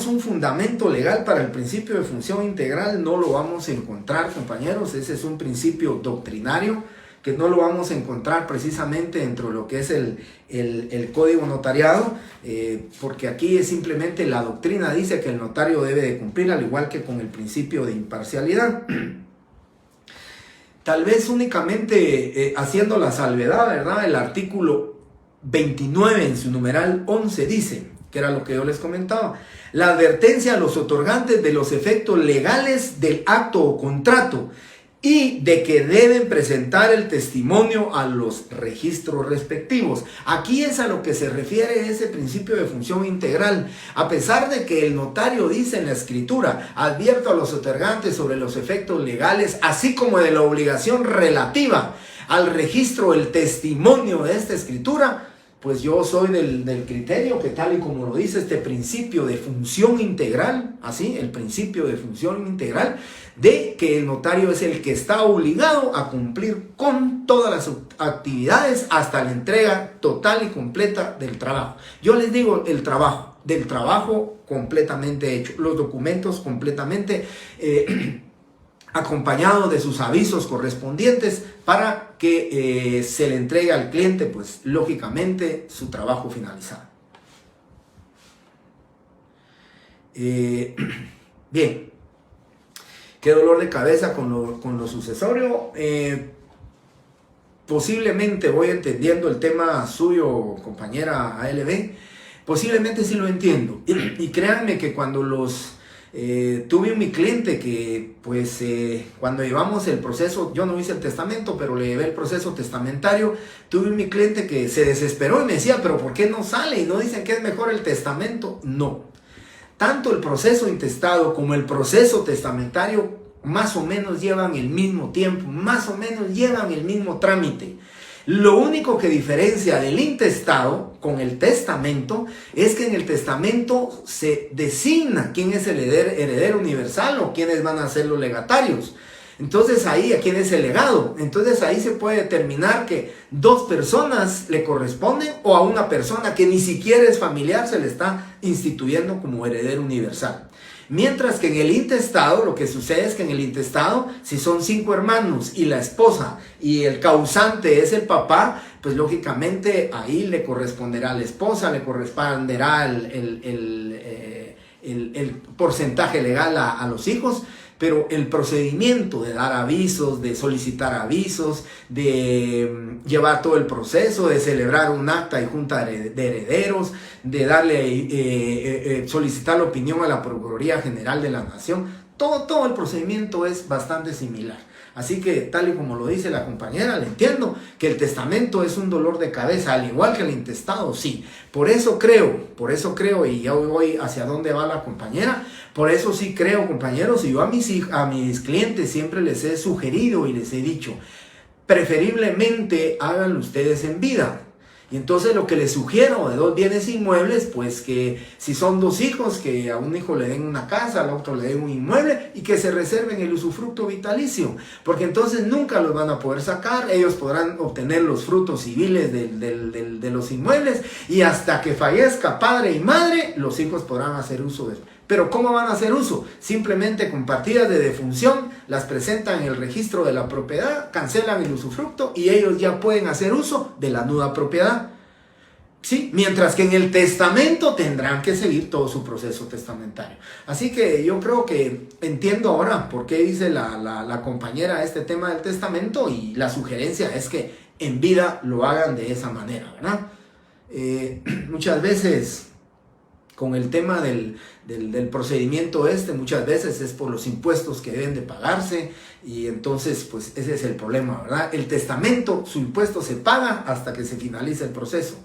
un fundamento legal para el principio de función integral, no lo vamos a encontrar, compañeros. Ese es un principio doctrinario que no lo vamos a encontrar precisamente dentro de lo que es el código notariado, porque aquí es simplemente la doctrina dice que el notario debe de cumplir, al igual que con el principio de imparcialidad. Tal vez únicamente haciendo la salvedad, ¿verdad? El artículo 29 en su numeral 11 dice, que era lo que yo les comentaba, la advertencia a los otorgantes de los efectos legales del acto o contrato y de que deben presentar el testimonio a los registros respectivos. Aquí es a lo que se refiere ese principio de función integral. A pesar de que el notario dice en la escritura, advierto a los otorgantes sobre los efectos legales, así como de la obligación relativa al registro del testimonio de esta escritura, pues yo soy del criterio que tal y como lo dice este principio de función integral, así, el principio de función integral, de que el notario es el que está obligado a cumplir con todas las actividades hasta la entrega total y completa del trabajo. Yo les digo del trabajo completamente hecho, los documentos completamente acompañado de sus avisos correspondientes para que se le entregue al cliente, pues lógicamente, su trabajo finalizado. Bien, qué dolor de cabeza con lo sucesorio. Posiblemente voy entendiendo el tema suyo, compañera ALB. Posiblemente sí lo entiendo. Y créanme que cuando tuve mi cliente que, pues, cuando llevamos el proceso, yo no hice el testamento, pero le llevé el proceso testamentario, tuve mi cliente que se desesperó y me decía, pero ¿por qué no sale? Y no dicen que es mejor el testamento. No. Tanto el proceso intestado como el proceso testamentario más o menos llevan el mismo tiempo, más o menos llevan el mismo trámite. Lo único que diferencia del intestado con el testamento es que en el testamento se designa quién es el heredero universal o quiénes van a ser los legatarios. Entonces ahí, ¿a quién es el legado? Entonces ahí se puede determinar que 2 personas le corresponden o a una persona que ni siquiera es familiar se le está instituyendo como heredero universal. Mientras que en el intestado, lo que sucede es que en el intestado, si son 5 hermanos y la esposa y el causante es el papá, pues lógicamente ahí le corresponderá a la esposa, le corresponderá el porcentaje legal a los hijos. Pero el procedimiento de dar avisos, de solicitar avisos, de llevar todo el proceso, de celebrar un acta y junta de herederos, de darle, solicitar la opinión a la Procuraduría General de la Nación, todo el procedimiento es bastante similar. Así que, tal y como lo dice la compañera, le entiendo que el testamento es un dolor de cabeza, al igual que el intestado, sí. Por eso creo, y ya voy hacia dónde va la compañera, por eso sí creo, compañeros, y yo a mis clientes siempre les he sugerido y les he dicho, preferiblemente háganlo ustedes en vida. Y entonces lo que les sugiero de 2 bienes inmuebles, pues que si son 2 hijos, que a un hijo le den una casa, al otro le den un inmueble y que se reserven el usufructo vitalicio, porque entonces nunca los van a poder sacar, ellos podrán obtener los frutos civiles de los inmuebles y hasta que fallezca padre y madre, los hijos podrán hacer uso de eso. Pero ¿cómo van a hacer uso? Simplemente con partidas de defunción, las presentan en el registro de la propiedad, cancelan el usufructo y ellos ya pueden hacer uso de la nuda propiedad. ¿Sí? Mientras que en el testamento tendrán que seguir todo su proceso testamentario. Así que yo creo que entiendo ahora por qué dice la compañera este tema del testamento, y la sugerencia es que en vida lo hagan de esa manera, ¿verdad? Muchas veces con el tema del procedimiento muchas veces es por los impuestos que deben de pagarse, y entonces pues ese es el problema, ¿verdad? El testamento, su impuesto se paga hasta que se finalice el proceso.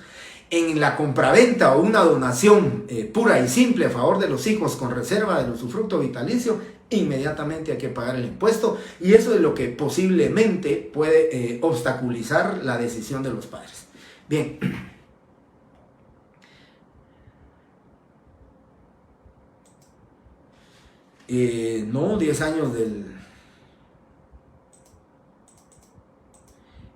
En la compraventa o una donación pura y simple a favor de los hijos con reserva del usufructo vitalicio, inmediatamente hay que pagar el impuesto, y eso es lo que posiblemente puede obstaculizar la decisión de los padres. Bien. No, 10 años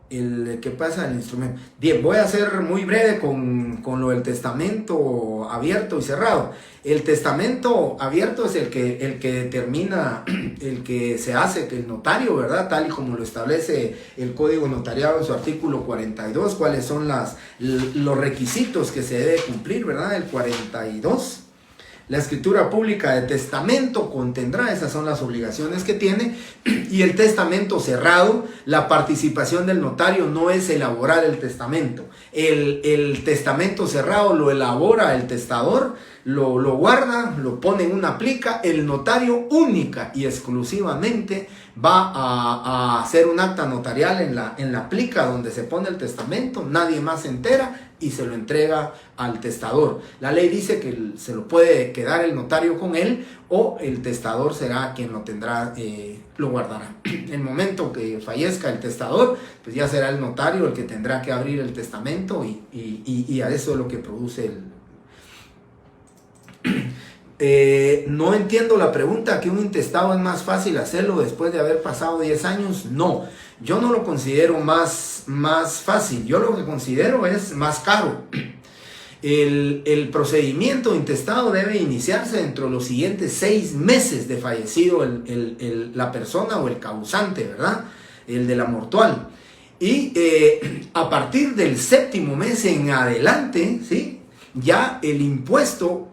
¿qué pasa? El instrumento. Bien, voy a ser muy breve con lo del testamento abierto y cerrado. El testamento abierto es el que determina, el que se hace, que el notario, ¿verdad? Tal y como lo establece el Código Notariado en su artículo 42, cuáles son los requisitos que se debe cumplir, ¿verdad? El 42. La escritura pública de testamento contendrá, esas son las obligaciones que tiene, y el testamento cerrado, la participación del notario no es elaborar el testamento. El testamento cerrado lo elabora el testador, lo guarda, lo pone en una plica, el notario única y exclusivamente va a hacer un acta notarial en la plica donde se pone el testamento, nadie más se entera y se lo entrega al testador. La ley dice que se lo puede quedar el notario con él, o el testador será quien lo tendrá, lo guardará. En el momento que fallezca el testador, pues ya será el notario el que tendrá que abrir el testamento, y a eso es lo que produce no entiendo la pregunta, que un intestado es más fácil hacerlo después de haber pasado 10 años. No, yo no lo considero más fácil, yo lo que considero es más caro. El procedimiento intestado debe iniciarse dentro de los siguientes 6 meses de fallecido la persona o el causante, ¿verdad? El de la mortual. Y a partir del 7º mes en adelante, ¿sí? Ya el impuesto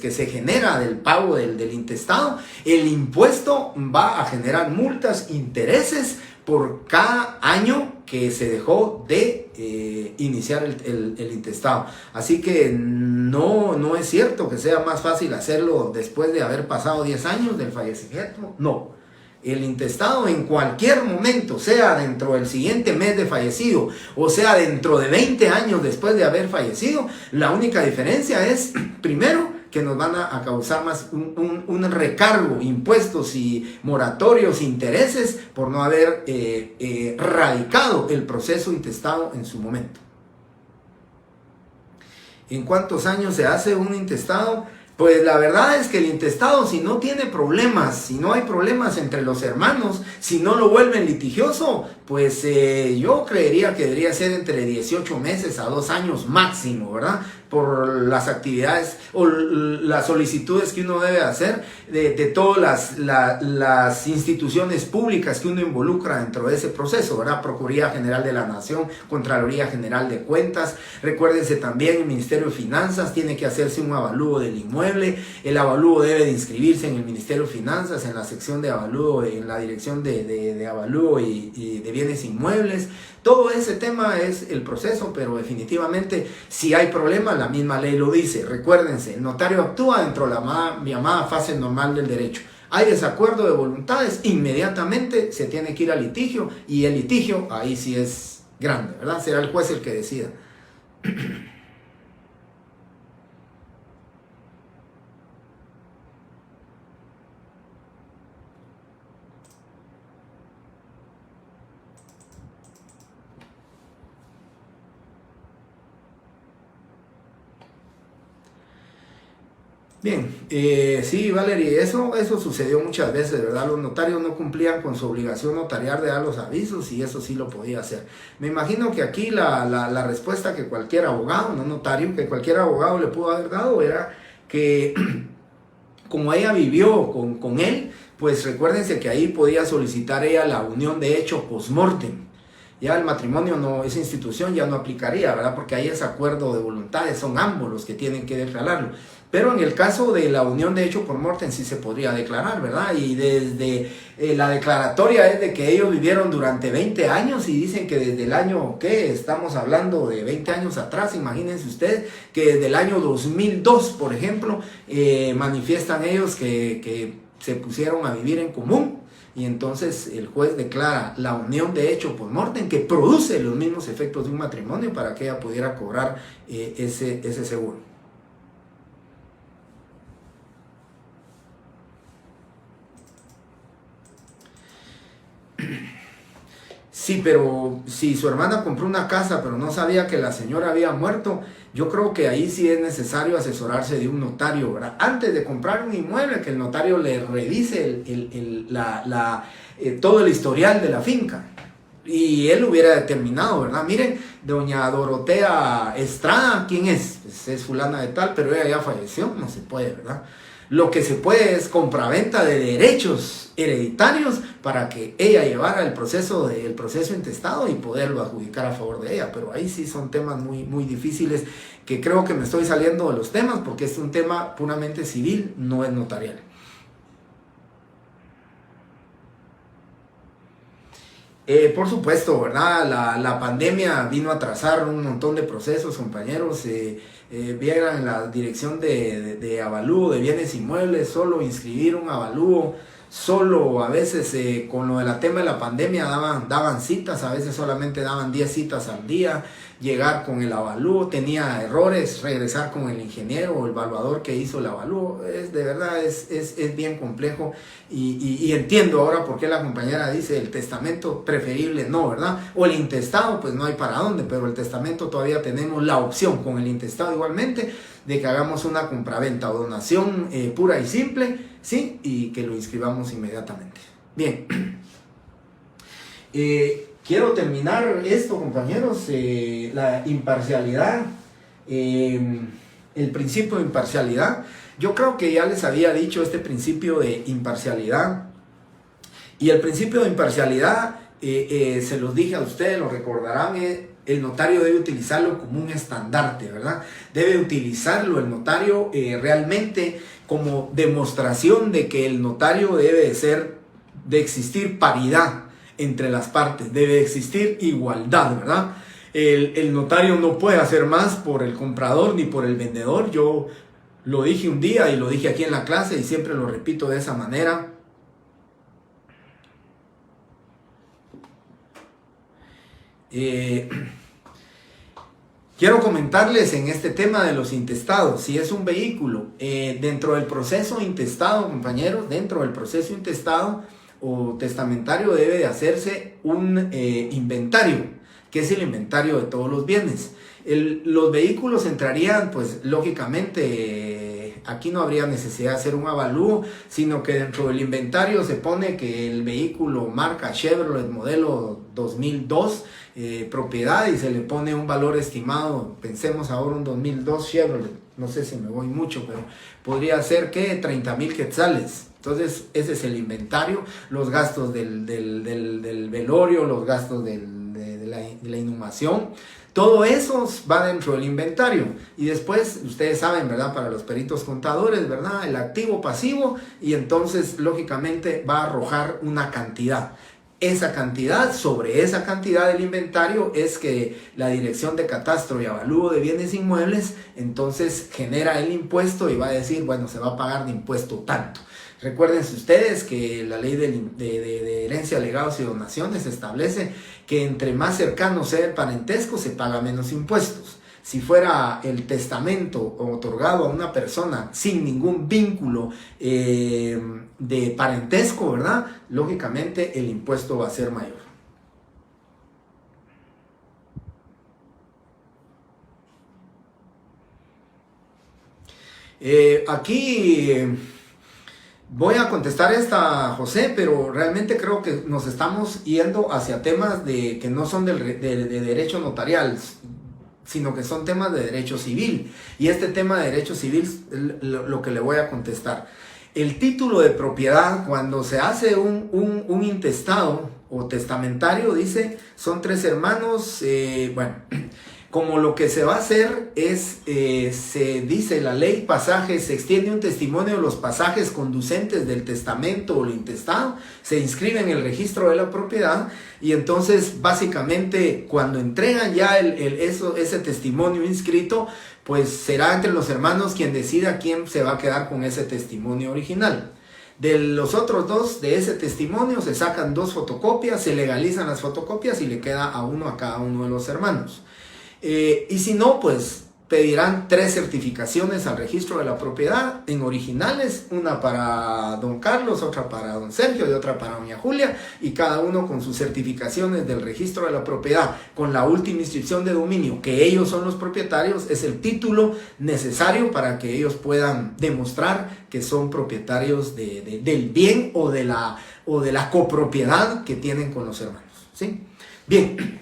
que se genera del pago del intestado, el impuesto va a generar multas, intereses por cada año que se dejó de iniciar el intestado. Así que no es cierto que sea más fácil hacerlo después de haber pasado 10 años del fallecimiento. No. El intestado en cualquier momento, sea dentro del siguiente mes de fallecido o sea dentro de 20 años después de haber fallecido, la única diferencia es, primero, que nos van a causar más un recargo, impuestos y moratorios, intereses por no haber radicado el proceso intestado en su momento. ¿En cuántos años se hace un intestado? Pues la verdad es que el intestado, si no tiene problemas, si no hay problemas entre los hermanos, si no lo vuelven litigioso, pues yo creería que debería ser entre 18 meses a 2 años máximo, ¿verdad? Por las actividades o las solicitudes que uno debe hacer de todas las instituciones públicas que uno involucra dentro de ese proceso, ¿verdad? Procuraduría General de la Nación, Contraloría General de Cuentas. Recuérdense también, el Ministerio de Finanzas tiene que hacerse un avalúo del inmueble. El avalúo debe de inscribirse en el Ministerio de Finanzas, en la sección de avalúo, en la dirección de avalúo y de bienes inmuebles. Todo ese tema es el proceso, pero definitivamente si hay problemas, la misma ley lo dice. Recuérdense, el notario actúa dentro de la llamada fase normal del derecho. Hay desacuerdo de voluntades, inmediatamente se tiene que ir al litigio, y el litigio ahí sí es grande, ¿verdad? Será el juez el que decida. Bien, sí, Valerie, eso sucedió muchas veces, ¿verdad? Los notarios no cumplían con su obligación notarial de dar los avisos, y eso sí lo podía hacer. Me imagino que aquí la respuesta que cualquier abogado, no notario, que cualquier abogado le pudo haber dado era que como ella vivió con él, pues recuérdense que ahí podía solicitar ella la unión de hecho post-mortem. Ya el matrimonio, no, esa institución ya no aplicaría, ¿verdad? Porque ahí es acuerdo de voluntades, son ambos los que tienen que declararlo. Pero en el caso de la unión de hecho por mortem sí se podría declarar, ¿verdad? Y desde la declaratoria es de que ellos vivieron durante 20 años y dicen que desde el año, ¿qué? Estamos hablando de 20 años atrás, imagínense ustedes, que desde el año 2002, por ejemplo, manifiestan ellos que se pusieron a vivir en común. Y entonces el juez declara la unión de hecho post mortem, que produce los mismos efectos de un matrimonio, para que ella pudiera cobrar ese seguro. Sí, pero si su hermana compró una casa pero no sabía que la señora había muerto, yo creo que ahí sí es necesario asesorarse de un notario, ¿verdad? Antes de comprar un inmueble, que el notario le revise todo el historial de la finca. Y él hubiera determinado, ¿verdad? Miren, doña Dorotea Estrada, ¿quién es? Pues es fulana de tal, pero ella ya falleció, no se puede, ¿verdad? Lo que se puede es compraventa de derechos hereditarios para que ella llevara el proceso intestado y poderlo adjudicar a favor de ella. Pero ahí sí son temas muy, muy difíciles, que creo que me estoy saliendo de los temas porque es un tema puramente civil, no es notarial. Por supuesto, ¿verdad? La pandemia vino a atrasar un montón de procesos, compañeros. Vieran en la dirección de avalúo de bienes inmuebles, solo inscribir un avalúo, solo a veces con lo del tema de la pandemia daban citas, a veces solamente daban 10 citas al día. Llegar con el avalúo, tenía errores, regresar con el ingeniero o el evaluador que hizo el avalúo, de verdad es bien complejo, y entiendo ahora por qué la compañera dice el testamento preferible no, ¿verdad? O el intestado, pues no hay para dónde, pero el testamento todavía tenemos la opción con el intestado igualmente de que hagamos una compraventa o donación pura y simple, ¿sí? Y que lo inscribamos inmediatamente. Bien. Quiero terminar esto, compañeros, la imparcialidad, el principio de imparcialidad. Yo creo que ya les había dicho este principio de imparcialidad, y el principio de imparcialidad, se los dije a ustedes, lo recordarán, el notario debe utilizarlo como un estandarte, ¿verdad? Debe utilizarlo el notario realmente como demostración de que el notario debe de existir paridad entre las partes, debe existir igualdad, ¿verdad? El notario no puede hacer más por el comprador ni por el vendedor. Yo lo dije un día y lo dije aquí en la clase y siempre lo repito de esa manera. Quiero comentarles en este tema de los intestados, si es un vehículo, dentro del proceso intestado, compañeros, dentro del proceso intestado o testamentario debe de hacerse un inventario, que es el inventario de todos los bienes. Los vehículos entrarían, pues lógicamente, aquí no habría necesidad de hacer un avalúo, sino que dentro del inventario se pone que el vehículo marca Chevrolet modelo 2002, propiedad, y se le pone un valor estimado. Pensemos ahora un 2002 Chevrolet, no sé si me voy mucho, pero podría ser que 30,000 quetzales. Entonces ese es el inventario, los gastos del velorio, los gastos de la inhumación. Todo eso va dentro del inventario. Y después, ustedes saben, ¿verdad? Para los peritos contadores, ¿verdad? El activo, pasivo, y entonces, lógicamente, va a arrojar una cantidad. Esa cantidad, sobre esa cantidad del inventario, es que la Dirección de Catastro y Avalúo de Bienes Inmuebles, entonces, genera el impuesto y va a decir, bueno, se va a pagar de impuesto tanto. Recuérdense ustedes que la ley de herencia, legados y donaciones establece que entre más cercano sea el parentesco se paga menos impuestos. Si fuera el testamento otorgado a una persona sin ningún vínculo de parentesco, ¿verdad? Lógicamente el impuesto va a ser mayor. Aquí voy a contestar esta, José, pero realmente creo que nos estamos yendo hacia temas que no son de derecho notarial, sino que son temas de derecho civil. Y este tema de derecho civil es lo que le voy a contestar. El título de propiedad, cuando se hace un intestado o testamentario, dice, son 3 hermanos, bueno, como lo que se va a hacer es, se dice la ley, pasajes, se extiende un testimonio de los pasajes conducentes del testamento o el intestado, se inscribe en el registro de la propiedad, y entonces básicamente cuando entregan ya ese testimonio inscrito, pues será entre los hermanos quien decida quién se va a quedar con ese testimonio original. De los otros 2 de ese testimonio se sacan 2 fotocopias, se legalizan las fotocopias y le queda a cada uno de los hermanos. Y si no, pues pedirán 3 certificaciones al registro de la propiedad en originales, una para don Carlos, otra para don Sergio y otra para doña Julia, y cada uno con sus certificaciones del registro de la propiedad, con la última inscripción de dominio, que ellos son los propietarios, es el título necesario para que ellos puedan demostrar que son propietarios del bien o de la copropiedad que tienen con los hermanos, ¿sí? Bien.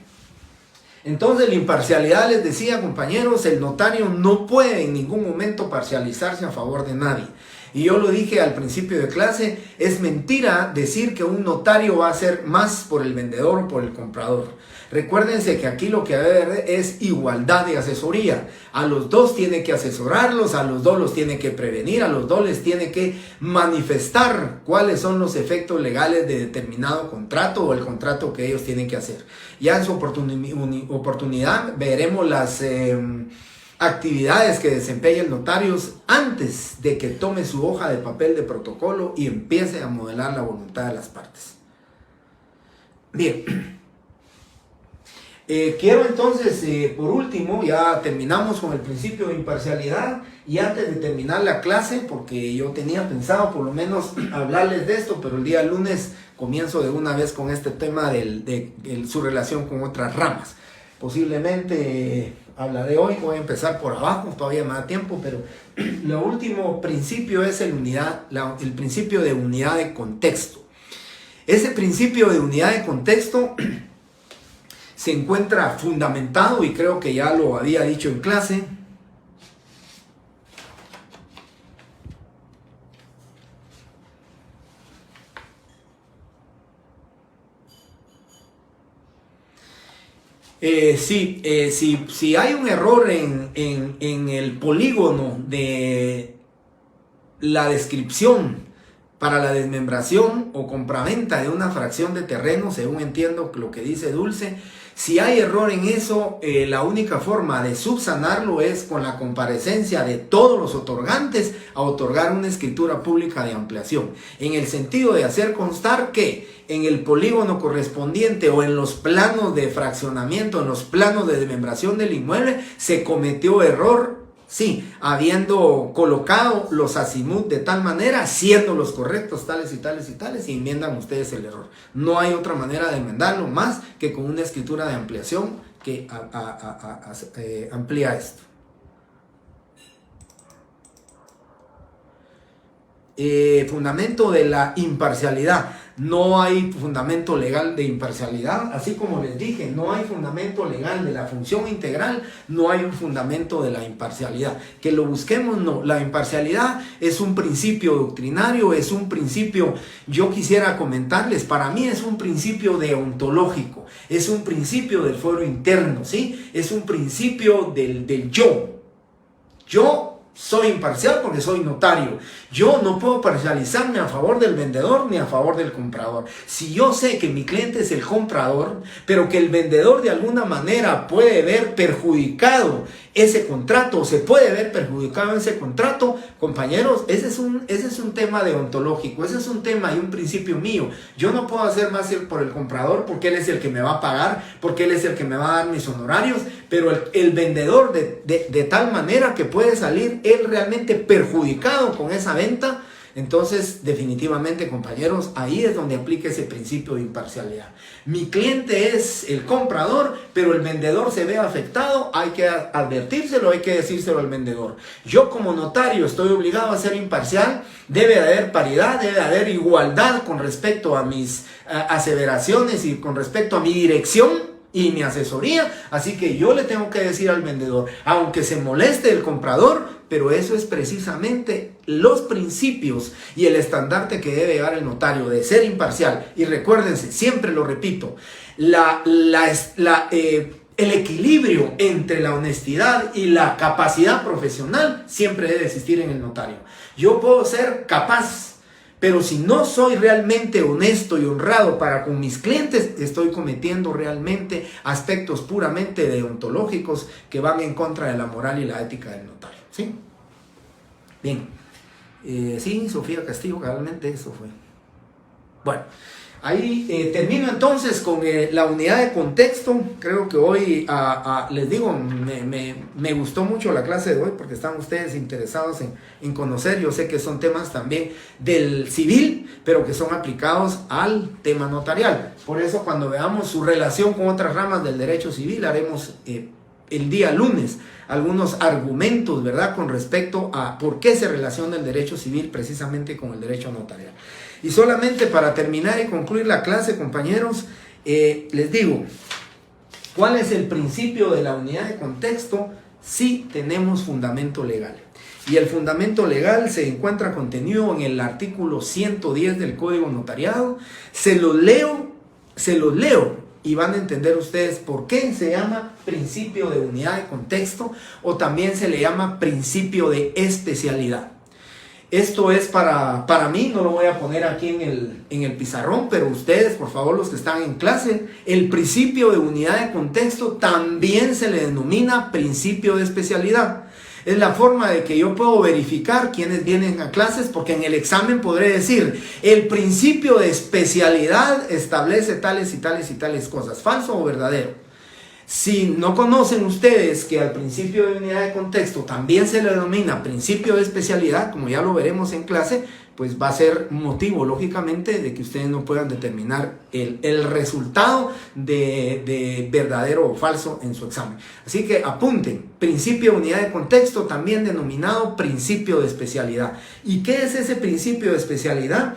Entonces la imparcialidad, les decía, compañeros, el notario no puede en ningún momento parcializarse a favor de nadie. Y yo lo dije al principio de clase, es mentira decir que un notario va a hacer más por el vendedor o por el comprador. Recuérdense que aquí lo que debe haber es igualdad de asesoría. A los 2 tiene que asesorarlos, a los 2 los tiene que prevenir, a los 2 les tiene que manifestar cuáles son los efectos legales de determinado contrato o el contrato que ellos tienen que hacer. Ya en su oportunidad veremos las actividades que desempeñan notarios antes de que tome su hoja de papel de protocolo y empiece a modelar la voluntad de las partes. Bien. Quiero entonces, por último, ya terminamos con el principio de imparcialidad, y antes de terminar la clase, porque yo tenía pensado por lo menos hablarles de esto, pero el día lunes comienzo de una vez con este tema de su relación con otras ramas. Posiblemente hablaré hoy, voy a empezar por abajo, todavía me da tiempo, pero el último principio es el principio de unidad de contexto. Ese principio de unidad de contexto se encuentra fundamentado, y creo que ya lo había dicho en clase, Si hay un error en el polígono de la descripción para la desmembración o compraventa de una fracción de terreno, según entiendo lo que dice Dulce, si hay error en eso, la única forma de subsanarlo es con la comparecencia de todos los otorgantes a otorgar una escritura pública de ampliación, en el sentido de hacer constar que en el polígono correspondiente o en los planos de fraccionamiento, en los planos de desmembración del inmueble, se cometió error. Sí, habiendo colocado los azimut de tal manera, siendo los correctos tales y tales y tales, y enmiendan ustedes el error. No hay otra manera de enmendarlo más que con una escritura de ampliación que amplía esto. Fundamento de la imparcialidad. No hay fundamento legal de imparcialidad, así como les dije, no hay fundamento legal de la función integral, no hay un fundamento de la imparcialidad. Que lo busquemos, no. La imparcialidad es un principio doctrinario, es un principio, yo quisiera comentarles, para mí es un principio deontológico, es un principio del fuero interno, ¿sí? Es un principio del yo. Yo soy imparcial porque soy notario. Yo no puedo parcializarme a favor del vendedor ni a favor del comprador. Si yo sé que mi cliente es el comprador, pero que el vendedor de alguna manera puede ver perjudicado ese contrato, se puede ver perjudicado ese contrato, compañeros, ese es un tema deontológico, ese es un tema y un principio mío. Yo no puedo hacer más por el comprador porque él es el que me va a pagar, porque él es el que me va a dar mis honorarios, pero el vendedor de tal manera que puede salir él realmente perjudicado con esa venta. Entonces, definitivamente, compañeros, ahí es donde aplica ese principio de imparcialidad. Mi cliente es el comprador, pero el vendedor se ve afectado, hay que advertírselo, hay que decírselo al vendedor. Yo como notario estoy obligado a ser imparcial, debe de haber paridad, debe de haber igualdad con respecto a mis aseveraciones y con respecto a mi dirección y mi asesoría, así que yo le tengo que decir al vendedor, aunque se moleste el comprador, pero eso es precisamente los principios y el estandarte que debe llevar el notario de ser imparcial. Y recuérdense, siempre lo repito, el equilibrio entre la honestidad y la capacidad profesional siempre debe existir en el notario. Yo puedo ser capaz, pero si no soy realmente honesto y honrado para con mis clientes, estoy cometiendo realmente aspectos puramente deontológicos que van en contra de la moral y la ética del notario. ¿Sí? Bien. Sí, Sofía Castillo, realmente eso fue. Bueno, ahí termino entonces con la unidad de contexto. Creo que hoy, les digo, me gustó mucho la clase de hoy porque están ustedes interesados en conocer. Yo sé que son temas también del civil, pero que son aplicados al tema notarial. Por eso cuando veamos su relación con otras ramas del derecho civil, haremos el día lunes algunos argumentos, ¿verdad?, con respecto a por qué se relaciona el derecho civil precisamente con el derecho notarial. Y solamente para terminar y concluir la clase, compañeros, les digo, ¿cuál es el principio de la unidad de contexto? Si tenemos fundamento legal. Y el fundamento legal se encuentra contenido en el artículo 110 del Código Notariado. Se los leo y van a entender ustedes por qué se llama principio de unidad de contexto o también se le llama principio de especialidad. Esto es para mí, no lo voy a poner aquí en el pizarrón, pero ustedes, por favor, los que están en clase, el principio de unidad de contexto también se le denomina principio de especialidad. Es la forma de que yo puedo verificar quiénes vienen a clases, porque en el examen podré decir, el principio de especialidad establece tales y tales y tales cosas, ¿falso o verdadero? Si no conocen ustedes que al principio de unidad de contexto también se le denomina principio de especialidad, como ya lo veremos en clase, pues va a ser motivo, lógicamente, de que ustedes no puedan determinar el resultado de verdadero o falso en su examen. Así que apunten, principio de unidad de contexto, también denominado principio de especialidad. ¿Y qué es ese principio de especialidad?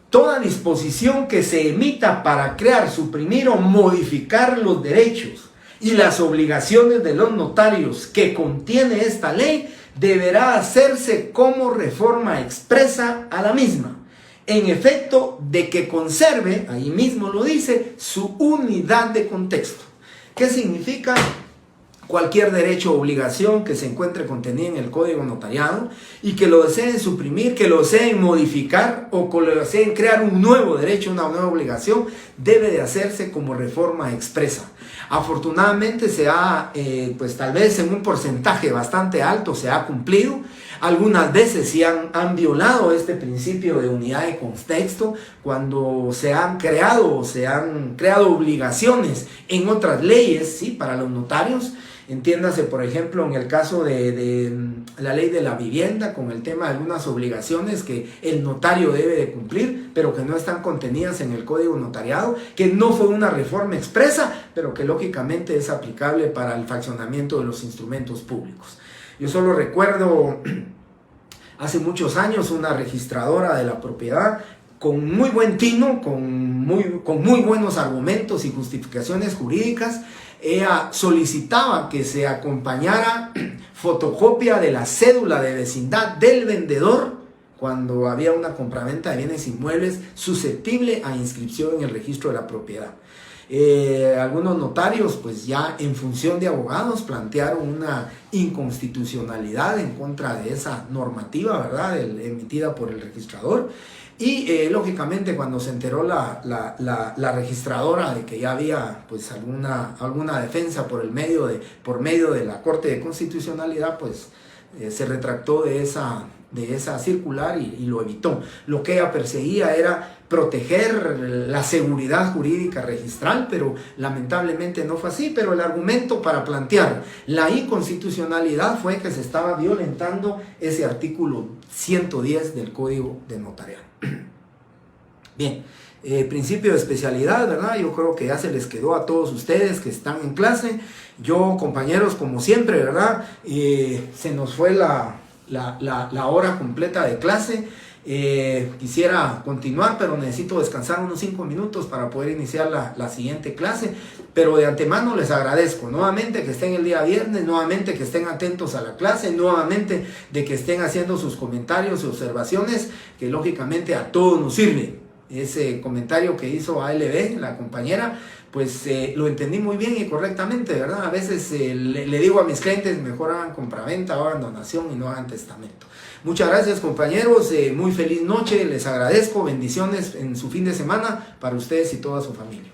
Toda disposición que se emita para crear, suprimir o modificar los derechos y las obligaciones de los notarios que contiene esta ley deberá hacerse como reforma expresa a la misma, en efecto de que conserve, ahí mismo lo dice, su unidad de contexto. ¿Qué significa? Cualquier derecho o obligación que se encuentre contenida en el Código Notariado y que lo deseen suprimir, que lo deseen modificar o que lo deseen crear un nuevo derecho, una nueva obligación, debe de hacerse como reforma expresa. Afortunadamente se ha, pues tal vez en un porcentaje bastante alto se ha cumplido. Algunas veces sí han violado este principio de unidad de contexto cuando se han creado obligaciones en otras leyes, ¿sí? Para los notarios. Entiéndase, por ejemplo, en el caso de la ley de la vivienda, con el tema de algunas obligaciones que el notario debe de cumplir, pero que no están contenidas en el Código Notariado, que no fue una reforma expresa, pero que lógicamente es aplicable para el fraccionamiento de los instrumentos públicos. Yo solo recuerdo hace muchos años una registradora de la propiedad con muy buen tino, con muy buenos argumentos y justificaciones jurídicas. Ella solicitaba que se acompañara fotocopia de la cédula de vecindad del vendedor cuando había una compraventa de bienes inmuebles susceptible a inscripción en el registro de la propiedad. Algunos notarios, pues ya en función de abogados, plantearon una inconstitucionalidad en contra de esa normativa, ¿verdad?, emitida por el registrador. Y lógicamente cuando se enteró la registradora de que ya había pues alguna defensa por medio de la Corte de Constitucionalidad, pues se retractó de esa circular y lo evitó. Lo que ella perseguía era proteger la seguridad jurídica registral, pero lamentablemente no fue así. Pero el argumento para plantear la inconstitucionalidad fue que se estaba violentando ese artículo 110 del Código de Notariado. Bien, principio de especialidad, ¿verdad? Yo creo que ya se les quedó a todos ustedes que están en clase. Yo, compañeros, como siempre, ¿verdad? Se nos fue la hora completa de clase. Quisiera continuar, pero necesito descansar unos 5 minutos para poder iniciar la siguiente clase. Pero de antemano les agradezco nuevamente que estén el día viernes, nuevamente que estén atentos a la clase, nuevamente de que estén haciendo sus comentarios y observaciones, que lógicamente a todos nos sirve. Ese comentario que hizo ALB, la compañera, pues lo entendí muy bien y correctamente, ¿verdad? A veces le digo a mis clientes, mejor hagan compraventa, hagan donación y no hagan testamento. Muchas gracias, compañeros, muy feliz noche, les agradezco, bendiciones en su fin de semana para ustedes y toda su familia.